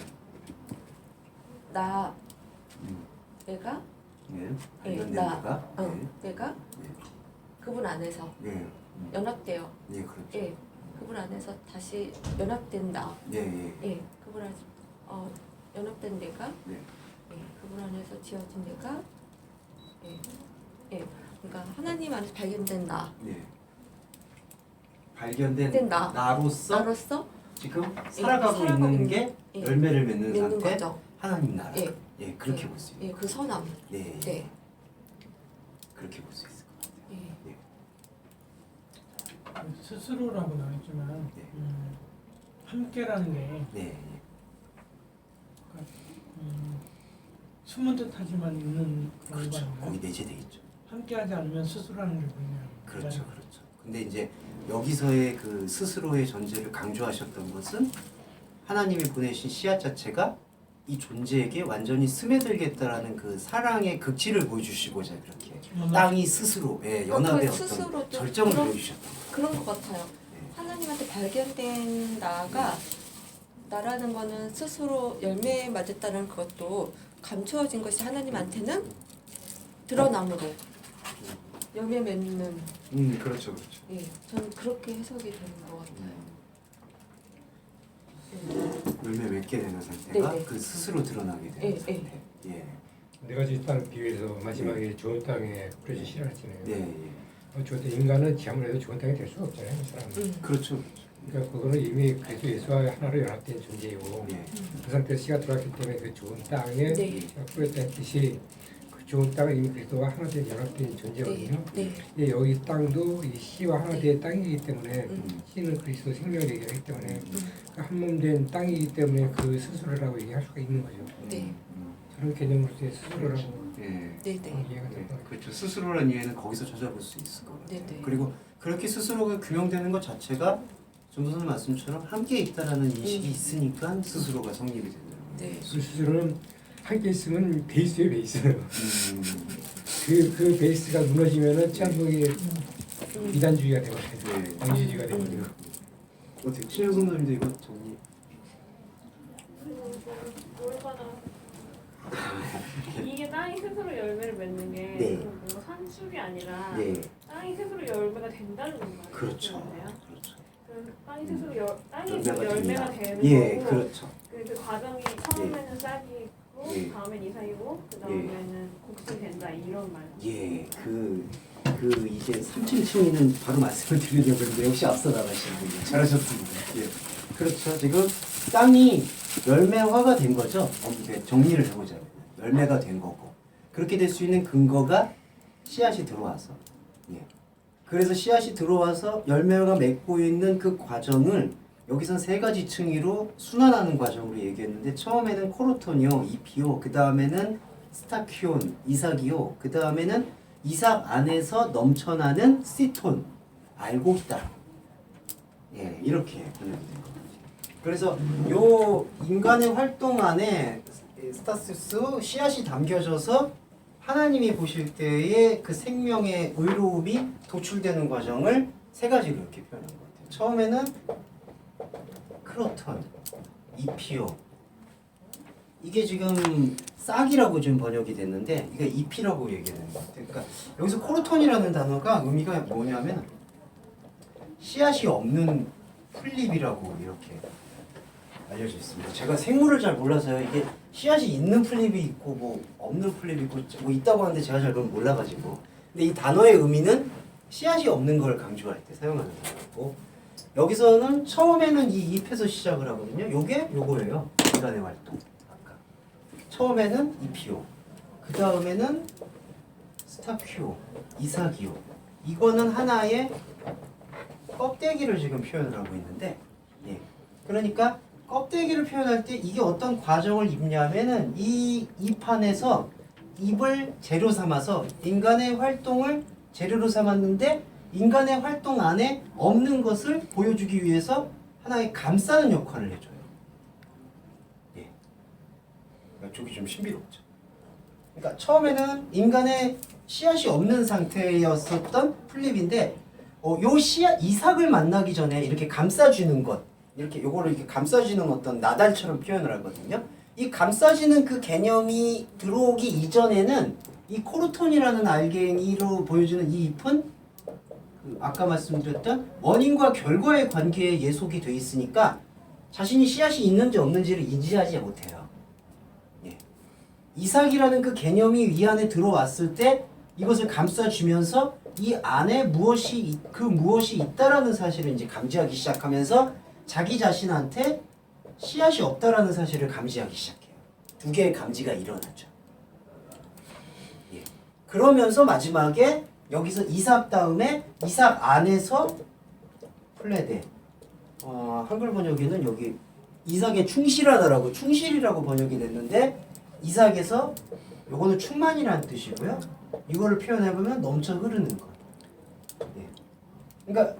Speaker 2: 나
Speaker 1: 음.
Speaker 2: 내가
Speaker 1: 예.
Speaker 2: 예,
Speaker 1: 발견된
Speaker 2: 나,
Speaker 1: 내가
Speaker 2: 내가
Speaker 1: 예.
Speaker 2: 그분 안에서
Speaker 1: 예.
Speaker 2: 연합되어
Speaker 1: 예, 그렇죠.
Speaker 2: 예 그분 안에서 다시 연합된 나
Speaker 1: 예, 예.
Speaker 2: 예 그분 안에서 연합된 내가
Speaker 1: 네.
Speaker 2: 예 그분 안에서 지어진 내가 예 그러니까 하나님 안에서 발견된 나
Speaker 1: 네. 발견된
Speaker 2: 된 나.
Speaker 1: 나로서
Speaker 2: 나로서
Speaker 1: 지금 살아가고
Speaker 2: 살아가고
Speaker 1: 있는
Speaker 2: 있는,
Speaker 1: 게
Speaker 2: 예.
Speaker 1: 열매를 맺는
Speaker 2: 맺는
Speaker 1: 상태
Speaker 2: 거죠.
Speaker 1: 하나님 나라.
Speaker 2: 예.
Speaker 1: 예, 그렇게
Speaker 2: 예.
Speaker 1: 볼 수 있어요.
Speaker 2: 예, 그 선함.
Speaker 1: 네.
Speaker 2: 네.
Speaker 1: 그렇게 볼 수 있을 것 같아요.
Speaker 2: 예.
Speaker 1: 예.
Speaker 4: 스스로라고 나왔지만
Speaker 1: 네.
Speaker 4: 함께라는 게
Speaker 1: 네.
Speaker 4: 숨은 듯하지만 있는 그런 거
Speaker 1: 그렇죠.
Speaker 4: 아닌가요?
Speaker 1: 거기 내재돼 있죠.
Speaker 4: 함께하지 않으면 스스로라는 게 뭐냐?
Speaker 1: 그렇죠. 그렇죠. 근데 이제 여기서의 그 스스로의 존재를 강조하셨던 것은 하나님이 보내신 씨앗 자체가 이 존재에게 완전히 스며들겠다라는 그 사랑의 극치를 보여주시고자 그렇게 땅이 스스로 연합의
Speaker 2: 그
Speaker 1: 어떤
Speaker 2: 스스로도
Speaker 1: 절정을
Speaker 2: 그런-
Speaker 1: 보여주셨던 거예요.
Speaker 2: 그런 것 같아요.
Speaker 1: 네.
Speaker 2: 하나님한테 발견된 나가 나라는 거는 스스로 열매에 맞았다는 그것도 감추어진 것이 하나님한테는 드러남으로 열매 맺는
Speaker 1: 그렇죠, 그렇죠.
Speaker 2: 예, 저는 그렇게 해석이 되는 것 같아요.
Speaker 1: 열매 맺게 되는 상태가
Speaker 2: 네네.
Speaker 1: 그 스스로 드러나게 되는
Speaker 2: 예,
Speaker 1: 상태. 예,
Speaker 3: 내가 지었다는 비유에서 마지막에 좋은 땅에 뿌려진 씨를 했잖아요.
Speaker 1: 예,
Speaker 3: 좋은 땅, 인간은 아무래도 좋은 땅이 될 수가 없잖아요, 그 사람은.
Speaker 1: 그렇죠, 그렇죠.
Speaker 3: 그러니까 그거는 이미 그리스도 예수와 하나로 연합된 존재이고
Speaker 1: 예,
Speaker 3: 그 상태에서 씨가 들어왔기 때문에 그 좋은 땅에
Speaker 2: 네.
Speaker 3: 씨가 뿌렸다는 뜻이 그 좋은 땅은 이미 그리스도와 하나 된 연합된 존재거든요.
Speaker 2: 네.
Speaker 3: 예, 여기 땅도 이 씨와 하나 된 땅이기 때문에 씨는 그리스도 생명을 얘기하기 때문에 그 한 몸 된 땅이기 때문에 그 스스로라고 얘기할 수가 있는 거죠.
Speaker 2: 네.
Speaker 3: 저런 개념으로서의 스스로라고
Speaker 1: 예.
Speaker 2: 네, 네.
Speaker 3: 이해가 될
Speaker 1: 네,
Speaker 3: 것 같아요.
Speaker 1: 그렇죠. 스스로라는 이해는 거기서 찾아볼 수 있을 것 같아요.
Speaker 2: 네네.
Speaker 1: 그리고 그렇게 스스로가 규명되는 것 자체가 전도사님 말씀처럼 함께 있다라는 인식이 있으니까 스스로가 성립이 된다는 거예요.
Speaker 2: 네.
Speaker 3: 그 스스로는 함께 있으면 베이스예요, 베이스.
Speaker 1: 음,
Speaker 3: 그 베이스가 무너지면은 참이 이단주의가 되거든요.
Speaker 1: 네.
Speaker 3: 양주주의가 되거든요.
Speaker 1: 어떻게 신영 선생님도 이거 정리?
Speaker 5: 이게 땅이 스스로 열매를 맺는 게
Speaker 1: 네.
Speaker 5: 뭔가 산출이 아니라
Speaker 1: 네,
Speaker 5: 땅이 스스로 열매가 된다는 건가요?
Speaker 1: 그렇죠.
Speaker 5: 그렇죠.
Speaker 1: 그렇죠.
Speaker 5: 땅이 스스로 땅이
Speaker 1: 열매가
Speaker 5: 스스로 열매가
Speaker 1: 된다.
Speaker 5: 되는
Speaker 1: 예,
Speaker 5: 거고
Speaker 1: 그렇죠.
Speaker 5: 그 과정이 처음에는 싹이 있고
Speaker 1: 예.
Speaker 5: 다음엔 이삭이고 그 다음에는 곡식이 된다 이런 말.
Speaker 1: 예, 그 이제 3층 층위는 바로 말씀을 드리려고 했는데 역시 앞서 나가시는군요. 잘하셨습니다. 예, 그렇죠. 지금 땅이 열매화가 된 거죠. 이제 정리를 해보자면 열매가 된 거고 그렇게 될 수 있는 근거가 씨앗이 들어와서 예. 그래서 씨앗이 들어와서 열매가 맺고 있는 그 과정을 여기선 세 가지 층위로 순환하는 과정으로 얘기했는데 처음에는 코르톤이요, 이피오, 그 다음에는 스타키온, 이삭이요, 그 다음에는 이삭 안에서 넘쳐나는 시톤, 알고 있다. 예, 이렇게 번역이 된 거죠. 그래서 요 인간의 활동 안에 스타시스 씨앗이 담겨져서 하나님이 보실 때의 그 생명의 의로움이 도출되는 과정을 세 가지로 이렇게 표현한 것 같아요. 처음에는 크로톤, 이피오. 이게 지금 싹이라고 지금 번역이 됐는데 이게 잎이라고 얘기되는 것 같아요. 그러니까 여기서 코르톤이라는 단어가 의미가 뭐냐면 씨앗이 없는 풀잎이라고 이렇게 알려져 있습니다. 제가 생물을 잘 몰라서요. 이게 씨앗이 있는 풀잎이 있고 뭐 없는 풀잎이 있고 뭐 있다고 하는데 제가 잘 그건 몰라가지고. 근데 이 단어의 의미는 씨앗이 없는 걸 강조할 때 사용하는 단어고 여기서는 처음에는 이 잎에서 시작을 하거든요. 요게 요거예요. 인간의 활동. 아까 처음에는 이피오, 그 다음에는 스타큐오, 이삭이오. 이거는 하나의 껍데기를 지금 표현을 하고 있는데, 예. 그러니까 껍데기를 표현할 때 이게 어떤 과정을 입냐면은 이 잎안에서 잎을 재료 삼아서 인간의 활동을 재료로 삼았는데 인간의 활동 안에 없는 것을 보여주기 위해서 하나의 감싸는 역할을 해줘요. 예. 그러니까 저기 좀 신비롭죠. 그러니까 처음에는 인간의 씨앗이 없는 상태였었던 풀잎인데 요 씨앗 이삭을 만나기 전에 이렇게 감싸주는 것, 이렇게 요거를 이렇게 감싸주는 어떤 나달처럼 표현을 하거든요. 이 감싸지는 그 개념이 들어오기 이전에는 이 코르톤이라는 알갱이로 보여주는 이 잎은 그 아까 말씀드렸던 원인과 결과의 관계에 예속이 돼 있으니까 자신이 씨앗이 있는지 없는지를 인지하지 못해요. 예. 이삭이라는 그 개념이 이 안에 들어왔을 때 이것을 감싸주면서 이 안에 무엇이 있다라는 사실을 이제 감지하기 시작하면서 자기 자신한테 씨앗이 없다라는 사실을 감지하기 시작해요. 두 개의 감지가 일어나죠. 예. 그러면서 마지막에 여기서 이삭 다음에 이삭 안에서 플레데. 한글 번역에는 여기 이삭에 충실하다라고 충실이라고 번역이 됐는데 이삭에서 요거는 충만이라는 뜻이고요. 이거를 표현해보면 넘쳐 흐르는 것. 예. 그러니까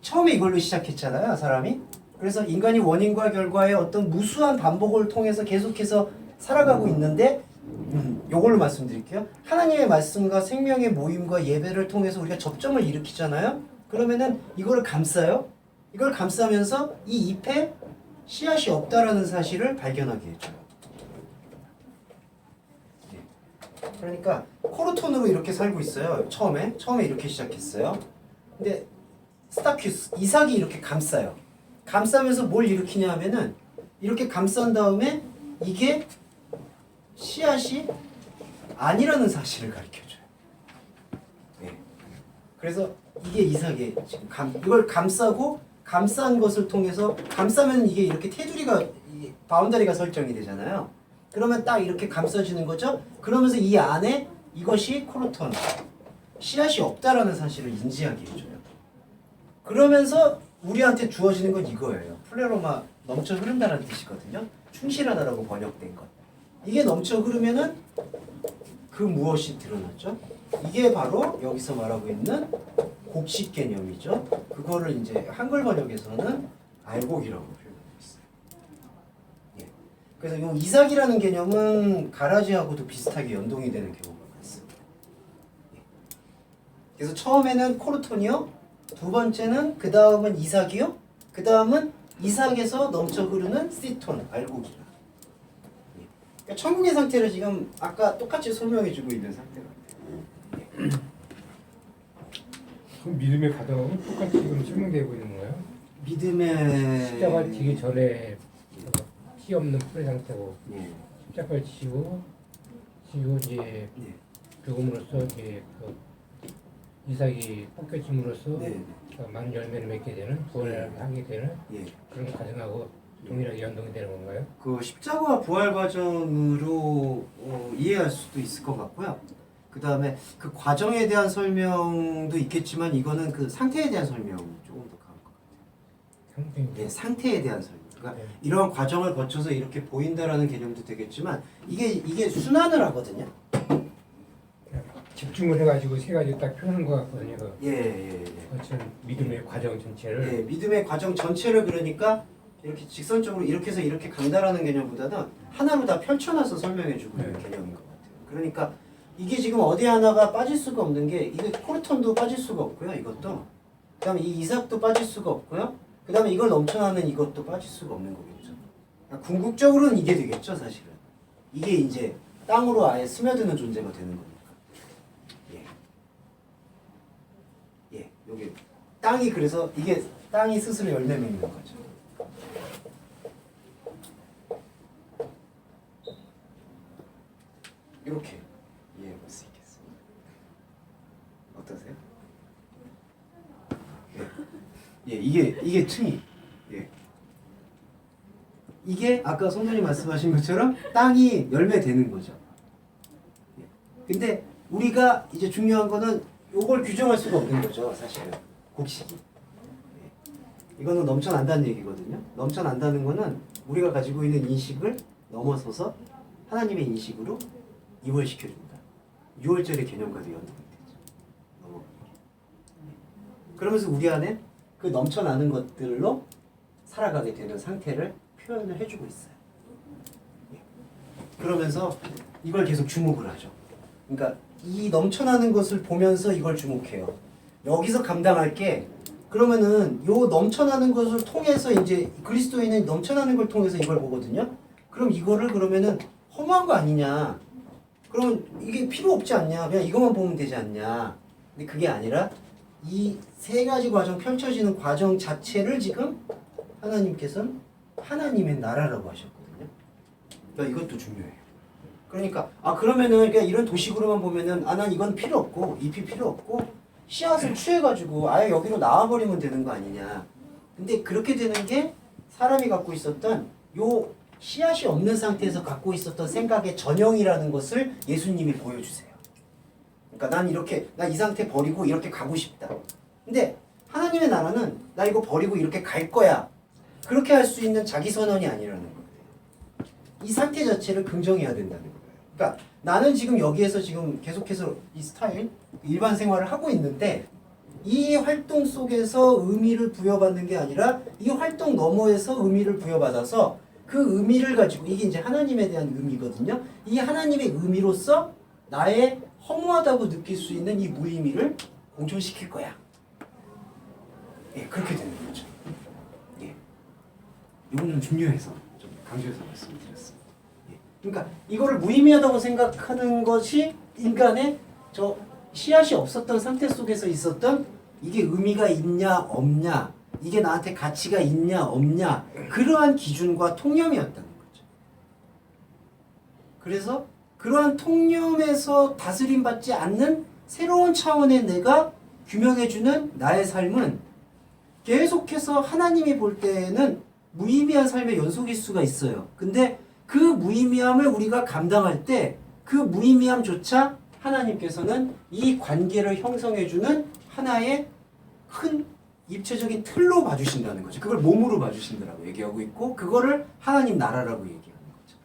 Speaker 1: 처음에 이걸로 시작했잖아요, 사람이. 그래서 인간이 원인과 결과의 어떤 무수한 반복을 통해서 계속해서 살아가고 있는데 요걸로 말씀드릴게요. 하나님의 말씀과 생명의 모임과 예배를 통해서 우리가 접점을 일으키잖아요. 그러면은 이거를 감싸요. 이걸 감싸면서 이 잎에 씨앗이 없다라는 사실을 발견하게 해줘요. 예. 그러니까 코르톤으로 이렇게 살고 있어요. 처음에 이렇게 시작했어요. 근데 스타큐스 이삭이 이렇게 감싸요. 감싸면서 뭘 일으키냐 하면은 이렇게 감싼 다음에 이게 씨앗이 아니라는 사실을 가르쳐줘요. 네. 그래서 이게 이삭의 지금 이걸 감싸고 감싼 것을 통해서 감싸면 이게 이렇게 테두리가 바운더리가 설정이 되잖아요. 그러면 딱 이렇게 감싸지는 거죠. 그러면서 이 안에 이것이 코르톤 씨앗이 없다라는 사실을 인지하게 해줘요. 그러면서 우리한테 주어지는 건 이거예요. 플레로마 넘쳐 흐른다는 뜻이거든요. 충실하다라고 번역된 것. 이게 넘쳐 흐르면은 그 무엇이 드러났죠? 이게 바로 여기서 말하고 있는 곡식 개념이죠. 그거를 이제 한글 번역에서는 알곡이라고 표현하고 있어요. 예. 그래서 이 이삭이라는 개념은 가라지하고도 비슷하게 연동이 되는 경우가 많습니다. 예. 그래서 처음에는 코르톤이요. 두 번째는 그 다음은 이삭이요. 그 다음은 이삭에서 넘쳐 흐르는 시톤, 알곡이라. 예. 그러니까 천국의 상태를 지금 아까 똑같이 설명해주고 있는 상태 같아요.
Speaker 3: 그럼 믿음의 과정은 똑같이 지금 설명되고 있는 거예요?
Speaker 1: 믿음의
Speaker 3: 십자가를 지기 전에 피 없는 풀의 상태고
Speaker 1: 예.
Speaker 3: 십자가를 지고 이제
Speaker 1: 예.
Speaker 3: 죽음으로써 이제 그 이삭이 벗겨짐으로써
Speaker 1: 네.
Speaker 3: 많은 열매를 맺게 되는 구원을 하게 되는
Speaker 1: 예.
Speaker 3: 그런 과정하고 동일하게 연동이 되는 건가요?
Speaker 1: 그 십자가와 부활 과정으로 이해할 수도 있을 것 같고요. 그 다음에 그 과정에 대한 설명도 있겠지만 이거는 그 상태에 대한 설명이 조금 더 강할 것 같아요.
Speaker 3: 상태인
Speaker 1: 네, 상태에 대한 설명. 그러니까
Speaker 3: 네.
Speaker 1: 이러한 과정을 거쳐서 이렇게 보인다라는 개념도 되겠지만 이게 순환을 하거든요.
Speaker 3: 집중을 해가지고 세 가지 딱 표현한 것 같거든요. 그
Speaker 1: 예.
Speaker 3: 어떤 믿음의 과정 전체를.
Speaker 1: 예, 믿음의 과정 전체를 그러니까 이렇게 직선적으로 이렇게 해서 이렇게 간다라는 개념보다는 하나로 다 펼쳐놔서 설명해주고 있는
Speaker 3: 네.
Speaker 1: 개념인 것 같아요. 그러니까 이게 지금 어디 하나가 빠질 수가 없는 게 이게 코르톤도 빠질 수가 없고요. 이것도 그다음에 이 이삭도 빠질 수가 없고요. 그다음에 이걸 넘쳐나는 이것도 빠질 수가 없는 거겠죠. 그러니까 궁극적으로는 이게 되겠죠, 사실은. 이게 이제 땅으로 아예 스며드는 존재가 되는 거니까. 예, 여기 땅이 그래서 이게 땅이 스스로 열매 맺는 거죠. 이렇게 이해해 볼 수 있겠습니다. 어떠세요? 예, 이게 층이. 예. 이게 아까 성도님 말씀하신 것처럼 땅이 열매되는 거죠. 예. 근데 우리가 이제 중요한 거는 요걸 규정할 수가 없는 거죠, 사실은. 곡식이. 예. 이거는 넘쳐난다는 얘기거든요. 넘쳐난다는 거는 우리가 가지고 있는 인식을 넘어서서 하나님의 인식으로 이월시켜준다. 6월절의 개념과도 연동이 되죠. 그러면서 우리 안에 그 넘쳐나는 것들로 살아가게 되는 상태를 표현을 해주고 있어요. 예. 그러면서 이걸 계속 주목을 하죠. 그러니까 이 넘쳐나는 것을 보면서 이걸 주목해요. 여기서 감당할 게 그러면은 요 넘쳐나는 것을 통해서 이제 그리스도인은 넘쳐나는 걸 통해서 이걸 보거든요. 그럼 이거를 그러면은 허무한 거 아니냐? 그러면 이게 필요 없지 않냐? 그냥 이것만 보면 되지 않냐? 근데 그게 아니라 이 세 가지 과정 펼쳐지는 과정 자체를 지금 하나님께서는 하나님의 나라라고 하셨거든요. 그러니까 이것도 중요해요. 그러니까 그러면은 그러니까 이런 도식으로만 보면은 난 이건 필요 없고 잎이 필요 없고 씨앗을 취해가지고 아예 여기로 나와버리면 되는 거 아니냐. 근데 그렇게 되는 게 사람이 갖고 있었던 요 씨앗이 없는 상태에서 갖고 있었던 생각의 전형이라는 것을 예수님이 보여주세요. 그러니까 난 이 상태 버리고 이렇게 가고 싶다. 근데 하나님의 나라는 나 이거 버리고 이렇게 갈 거야. 그렇게 할 수 있는 자기 선언이 아니라는 거예요. 이 상태 자체를 긍정해야 된다는 거예요. 그러니까 나는 지금 여기에서 지금 계속해서 이 스타일, 일반 생활을 하고 있는데 이 활동 속에서 의미를 부여받는 게 아니라 이 활동 너머에서 의미를 부여받아서 그 의미를 가지고 이게 이제 하나님에 대한 의미거든요. 이 하나님의 의미로서 나의 허무하다고 느낄 수 있는 이 무의미를 공존시킬 거야. 예, 그렇게 되는 거죠. 예, 이건 좀 중요해서 좀 강조해서 말씀드렸습니다. 예, 그러니까 이거를 무의미하다고 생각하는 것이 인간의 저 씨앗이 없었던 상태 속에서 있었던 이게 의미가 있냐 없냐, 이게 나한테 가치가 있냐 없냐, 그러한 기준과 통념이었다는 거죠. 그래서 그러한 통념에서 다스림받지 않는 새로운 차원의 내가 규명해주는 나의 삶은 계속해서 하나님이 볼 때에는 무의미한 삶의 연속일 수가 있어요. 근데 그 무의미함을 우리가 감당할 때 그 무의미함조차 하나님께서는 이 관계를 형성해주는 하나의 큰 입체적인 틀로 봐주신다는 거죠. 그걸 몸으로 봐주신다라고 얘기하고 있고 그거를 하나님 나라라고 얘기하는 거죠.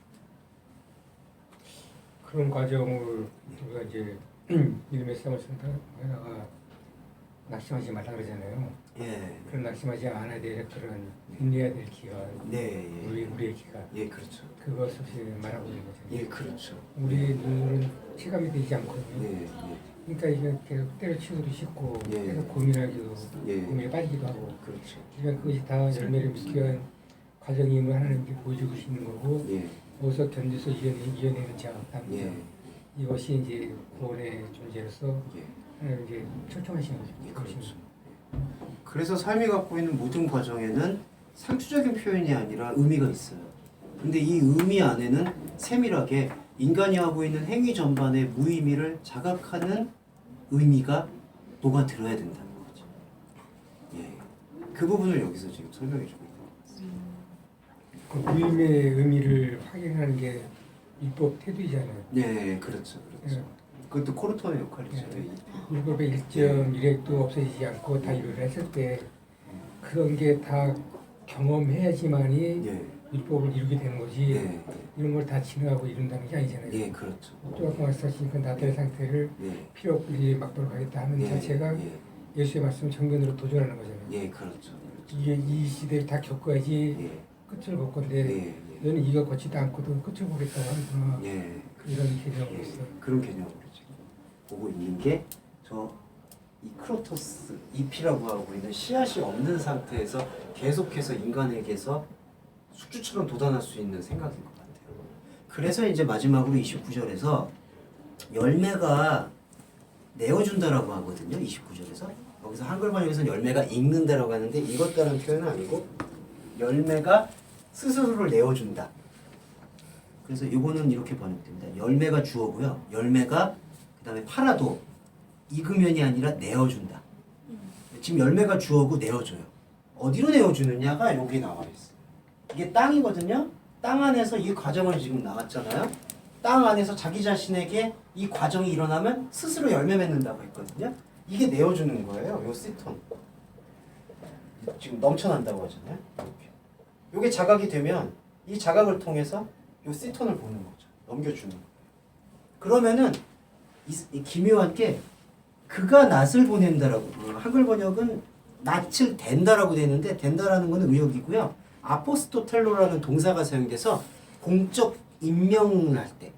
Speaker 3: 그런 과정을 우리가 이제 믿음의 싸움을 선택하다가 낙심하지 말라 그러잖아요.
Speaker 1: 예.
Speaker 3: 그런 낙심하지 않아야 될 그런 인내해야 될 기간,
Speaker 1: 네. 예.
Speaker 3: 우리의 기간,
Speaker 1: 예, 그렇죠.
Speaker 3: 그것을 말하고 있는 거죠.
Speaker 1: 예, 그렇죠.
Speaker 3: 우리 눈으로는 체감이 되지 않거든요.
Speaker 1: 예, 예.
Speaker 3: 그러니까 이게 계속 때려치우기도 쉽고
Speaker 1: 예.
Speaker 3: 계속 고민하기도
Speaker 1: 예.
Speaker 3: 고민에 빠지기도 하고
Speaker 1: 그렇죠.
Speaker 3: 그러니까 그것이 다 열매를 맺기 위한 과정임을 하나님께 보여주고 싶는 거고
Speaker 1: 예.
Speaker 3: 거기서 견뎌서 이겨내는 자업답니다.
Speaker 1: 예.
Speaker 3: 이것이 이제 구원의 존재로서
Speaker 1: 예.
Speaker 3: 하나님 이제 초청하신 거죠.
Speaker 1: 예, 그렇죠. 그래서 삶이 갖고 있는 모든 과정에는 상투적인 표현이 아니라 의미가 있어요. 근데 이 의미 안에는 세밀하게 인간이 하고 있는 행위 전반의 무의미를 자각하는 의미가 녹아들어야 된다는 거죠. 예, 그 부분을 여기서 지금 설명해 주고 있는 것 같습니다.
Speaker 3: 그 무의미의 의미를 확인하는 게 율법 태도이잖아요.
Speaker 1: 네, 그렇죠, 그렇죠.
Speaker 3: 예.
Speaker 1: 그것도 코르톤의 역할이죠.
Speaker 3: 예. 율법의 1.1획도 없어지지 않고 다 이루려 했을 때 그런 게 다 경험해야지만이
Speaker 1: 예,
Speaker 3: 율법을 이루게 되는 거지.
Speaker 1: 예,
Speaker 3: 이런 걸 다 진행하고 이룬다는 게 아니잖아요.
Speaker 1: 예, 그렇죠.
Speaker 3: 조금 말씀하시니까 나들의 상태를
Speaker 1: 예,
Speaker 3: 필요 없이 막도록 하겠다 하는
Speaker 1: 예,
Speaker 3: 자체가
Speaker 1: 예,
Speaker 3: 예수의 말씀 정면으로 도전하는 거잖아요.
Speaker 1: 예, 그렇죠.
Speaker 3: 이게 이 시대를 다 겪어야지
Speaker 1: 예,
Speaker 3: 끝을 볼
Speaker 1: 예,
Speaker 3: 건데 너는 이거 거치지 않고도 끝을 보겠다고 하는구나.
Speaker 1: 예,
Speaker 3: 이런 개념으로서.
Speaker 1: 그런 개념으로 지금 보고 있는 게 저 이 크로토스 잎이라고 하고 있는 씨앗이 없는 상태에서 계속해서 인간에게서 숙주처럼 돋아날 수 있는 생각인 것 같아요. 그래서 이제 마지막으로 29절에서 열매가 내어준다라고 하거든요. 29절에서 여기서 한글 번역에서는 열매가 익는다라고 하는데 익었다는 표현은 아니고 열매가 스스로를 내어준다. 그래서 이거는 이렇게 번역됩니다. 열매가 주어고요. 열매가 그 다음에 팔아도 익으면이 아니라 내어준다. 지금 열매가 주어고 내어줘요. 어디로 내어주느냐가 여기 나와 있어요. 이게 땅이거든요. 땅 안에서 이 과정을 지금 나왔잖아요. 땅 안에서 자기 자신에게 이 과정이 일어나면 스스로 열매 맺는다고 했거든요. 이게 내어주는 거예요. 요 시톤. 지금 넘쳐난다고 하잖아요. 이렇게. 요게 자각이 되면 이 자각을 통해서 요 시톤을 보는 거죠. 넘겨주는 거. 그러면은 이 기묘한 게 그가 낫을 보낸다라고 한글 번역은 낫을 된다라고 되는데 된다라는 거는 의역이고요. 아포스토텔로라는 동사가 사용돼서 공적 임명을 할 때,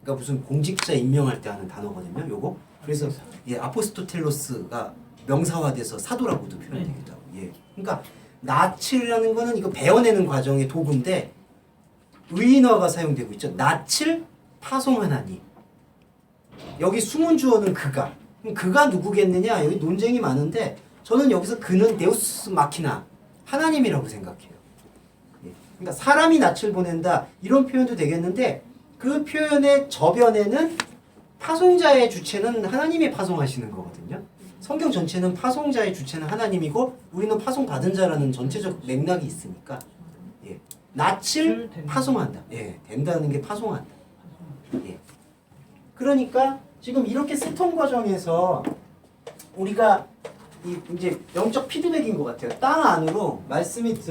Speaker 1: 그러니까 무슨 공직자 임명할 때 하는 단어거든요. 요거. 그래서 예, 아포스토텔로스가 명사화돼서 사도라고도 표현되기도 하고. 예. 그러니까 낫이라는 거는 이거 베어내는 과정의 도구인데 의인어가 사용되고 있죠. 낫을 파송하나니. 여기 숨은 주어는 그가. 그럼 그가 누구겠느냐? 여기 논쟁이 많은데 저는 여기서 그는 데우스 마키나 하나님이라고 생각해요. 예. 그러니까 사람이 낯을 보낸다 이런 표현도 되겠는데 그 표현의 저변에는 파송자의 주체는 하나님이 파송하시는 거거든요. 성경 전체는 파송자의 주체는 하나님이고 우리는 파송받은 자라는 전체적 맥락이 있으니까 예. 낯을 파송한다. 예. 된다는 게 파송한다. 예. 그러니까 지금 이렇게 세통 과정에서 우리가 이제 영적 피드백인 것 같아요. 땅 안으로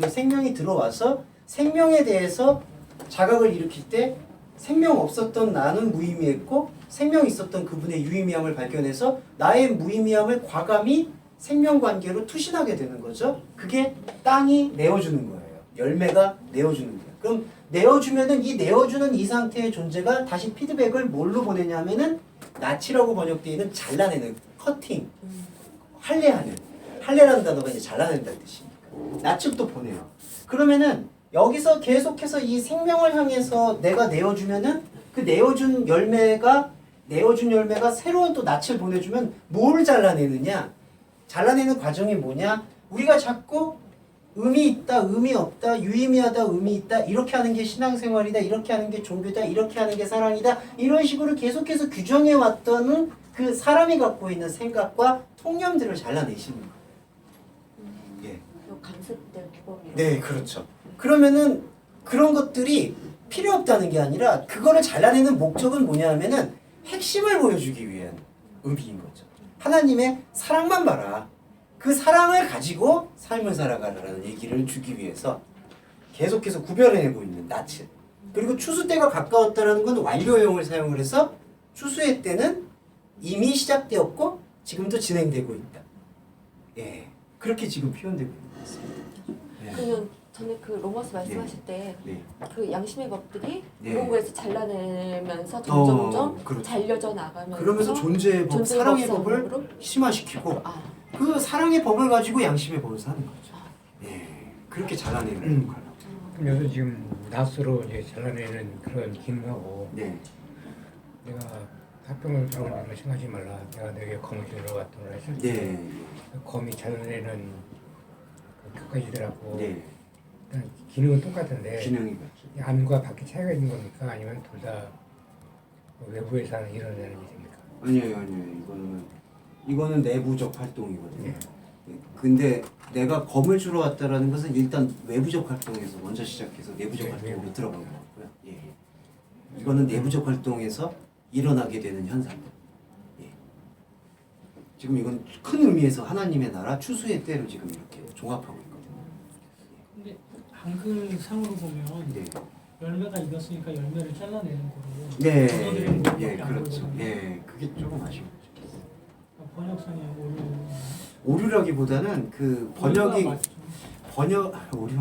Speaker 1: 생명이 들어와서 생명에 대해서 자각을 일으킬 때 생명 없었던 나는 무의미했고 생명 있었던 그분의 유의미함을 발견해서 나의 무의미함을 과감히 생명 관계로 투신하게 되는 거죠. 그게 땅이 내어주는 거예요. 열매가 내어주는 거예요. 그럼 내어주면은 이 내어주는 이 상태의 존재가 다시 피드백을 뭘로 보내냐면은 낫이라고 번역되어 있는 잘라내는 커팅, 할례라는 단어가 이제 잘라낸다는 뜻이니까 낫을 또 보내요. 그러면은 여기서 계속해서 이 생명을 향해서 내가 내어주면은 그 내어준 열매가 새로운 또 낫을 보내주면 뭘 잘라내느냐? 잘라내는 과정이 뭐냐? 우리가 자꾸 의미 있다, 의미 없다, 유의미하다, 의미 있다 이렇게 하는 게 신앙생활이다, 이렇게 하는 게 종교다, 이렇게 하는 게 사랑이다 이런 식으로 계속해서 규정해 왔던 그 사람이 갖고 있는 생각과 통념들을 잘라내시는 거예요. 예.
Speaker 2: 감습될 기법이에요.
Speaker 1: 네, 그렇죠. 그러면은 그런 것들이 필요 없다는 게 아니라 그거를 잘라내는 목적은 뭐냐면은 핵심을 보여주기 위한 의미인 거죠. 하나님의 사랑만 봐라. 그 사랑을 가지고 삶을 살아가라는 얘기를 주기 위해서 계속해서 구별해내고 있는 낯을. 그리고 추수 때가 가까웠다는 건 완료형을 사용을 해서 추수의 때는 이미 시작되었고 지금도 진행되고 있다. 예, 그렇게 지금 표현되고 있는 것 같습니다. 예.
Speaker 2: 그러면 전에 그 로마서 말씀하실 때
Speaker 1: 네.
Speaker 2: 그 양심의 법들이
Speaker 1: 네.
Speaker 2: 이런 거에서 잘라내면서 점점점
Speaker 1: 그렇죠.
Speaker 2: 잘려져 나가면서
Speaker 1: 그러면서 존재의 법,
Speaker 2: 존재의
Speaker 1: 사랑의
Speaker 2: 법상으로?
Speaker 1: 법을 심화시키고
Speaker 2: 아,
Speaker 1: 그 사랑의 법을 가지고 양심의 법을 사는 거죠. 예, 그렇게 잘라내는 역할을 하고.
Speaker 3: 그래서 지금 낫으로 이제 잘라내는 그런 기능하고
Speaker 1: 네,
Speaker 3: 내가 합병을 들어오는 걸 생각하지 말라. 내가 내게 검을 들어왔더라 했을 때
Speaker 1: 네,
Speaker 3: 그 검이 잘라내는 그 교과지들하고
Speaker 1: 네.
Speaker 3: 기능은 똑같은데
Speaker 1: 기능이 같죠.
Speaker 3: 안과 밖에 차이가 있는 겁니까? 아니면 둘 다 외부에서 하는 일어나는 일입니까?
Speaker 1: 아니에요. 이거는 내부적 활동이거든요.
Speaker 3: 예.
Speaker 1: 근데 내가 검을 주러 왔다라는 것은 일단 외부적 활동에서 먼저 시작해서 내부적
Speaker 3: 네,
Speaker 1: 활동으로 들어가는 거고요. 예. 이거는 내부적 활동에서 일어나게 되는 현상. 예. 지금 이건 큰 의미에서 하나님의 나라 추수의 때로 지금 이렇게 종합하고 있거든요.
Speaker 4: 근데 한글상으로 보면
Speaker 1: 네.
Speaker 4: 열매가 익었으니까 열매를 잘라내는 거로
Speaker 1: 네,
Speaker 4: 번호드린 거밖에
Speaker 1: 예,
Speaker 4: 안
Speaker 1: 그렇죠.
Speaker 4: 보이거든요.
Speaker 1: 예, 그게 조금 아쉬워요.
Speaker 4: 번역상에
Speaker 1: 오류라기보다는 그 번역이 오류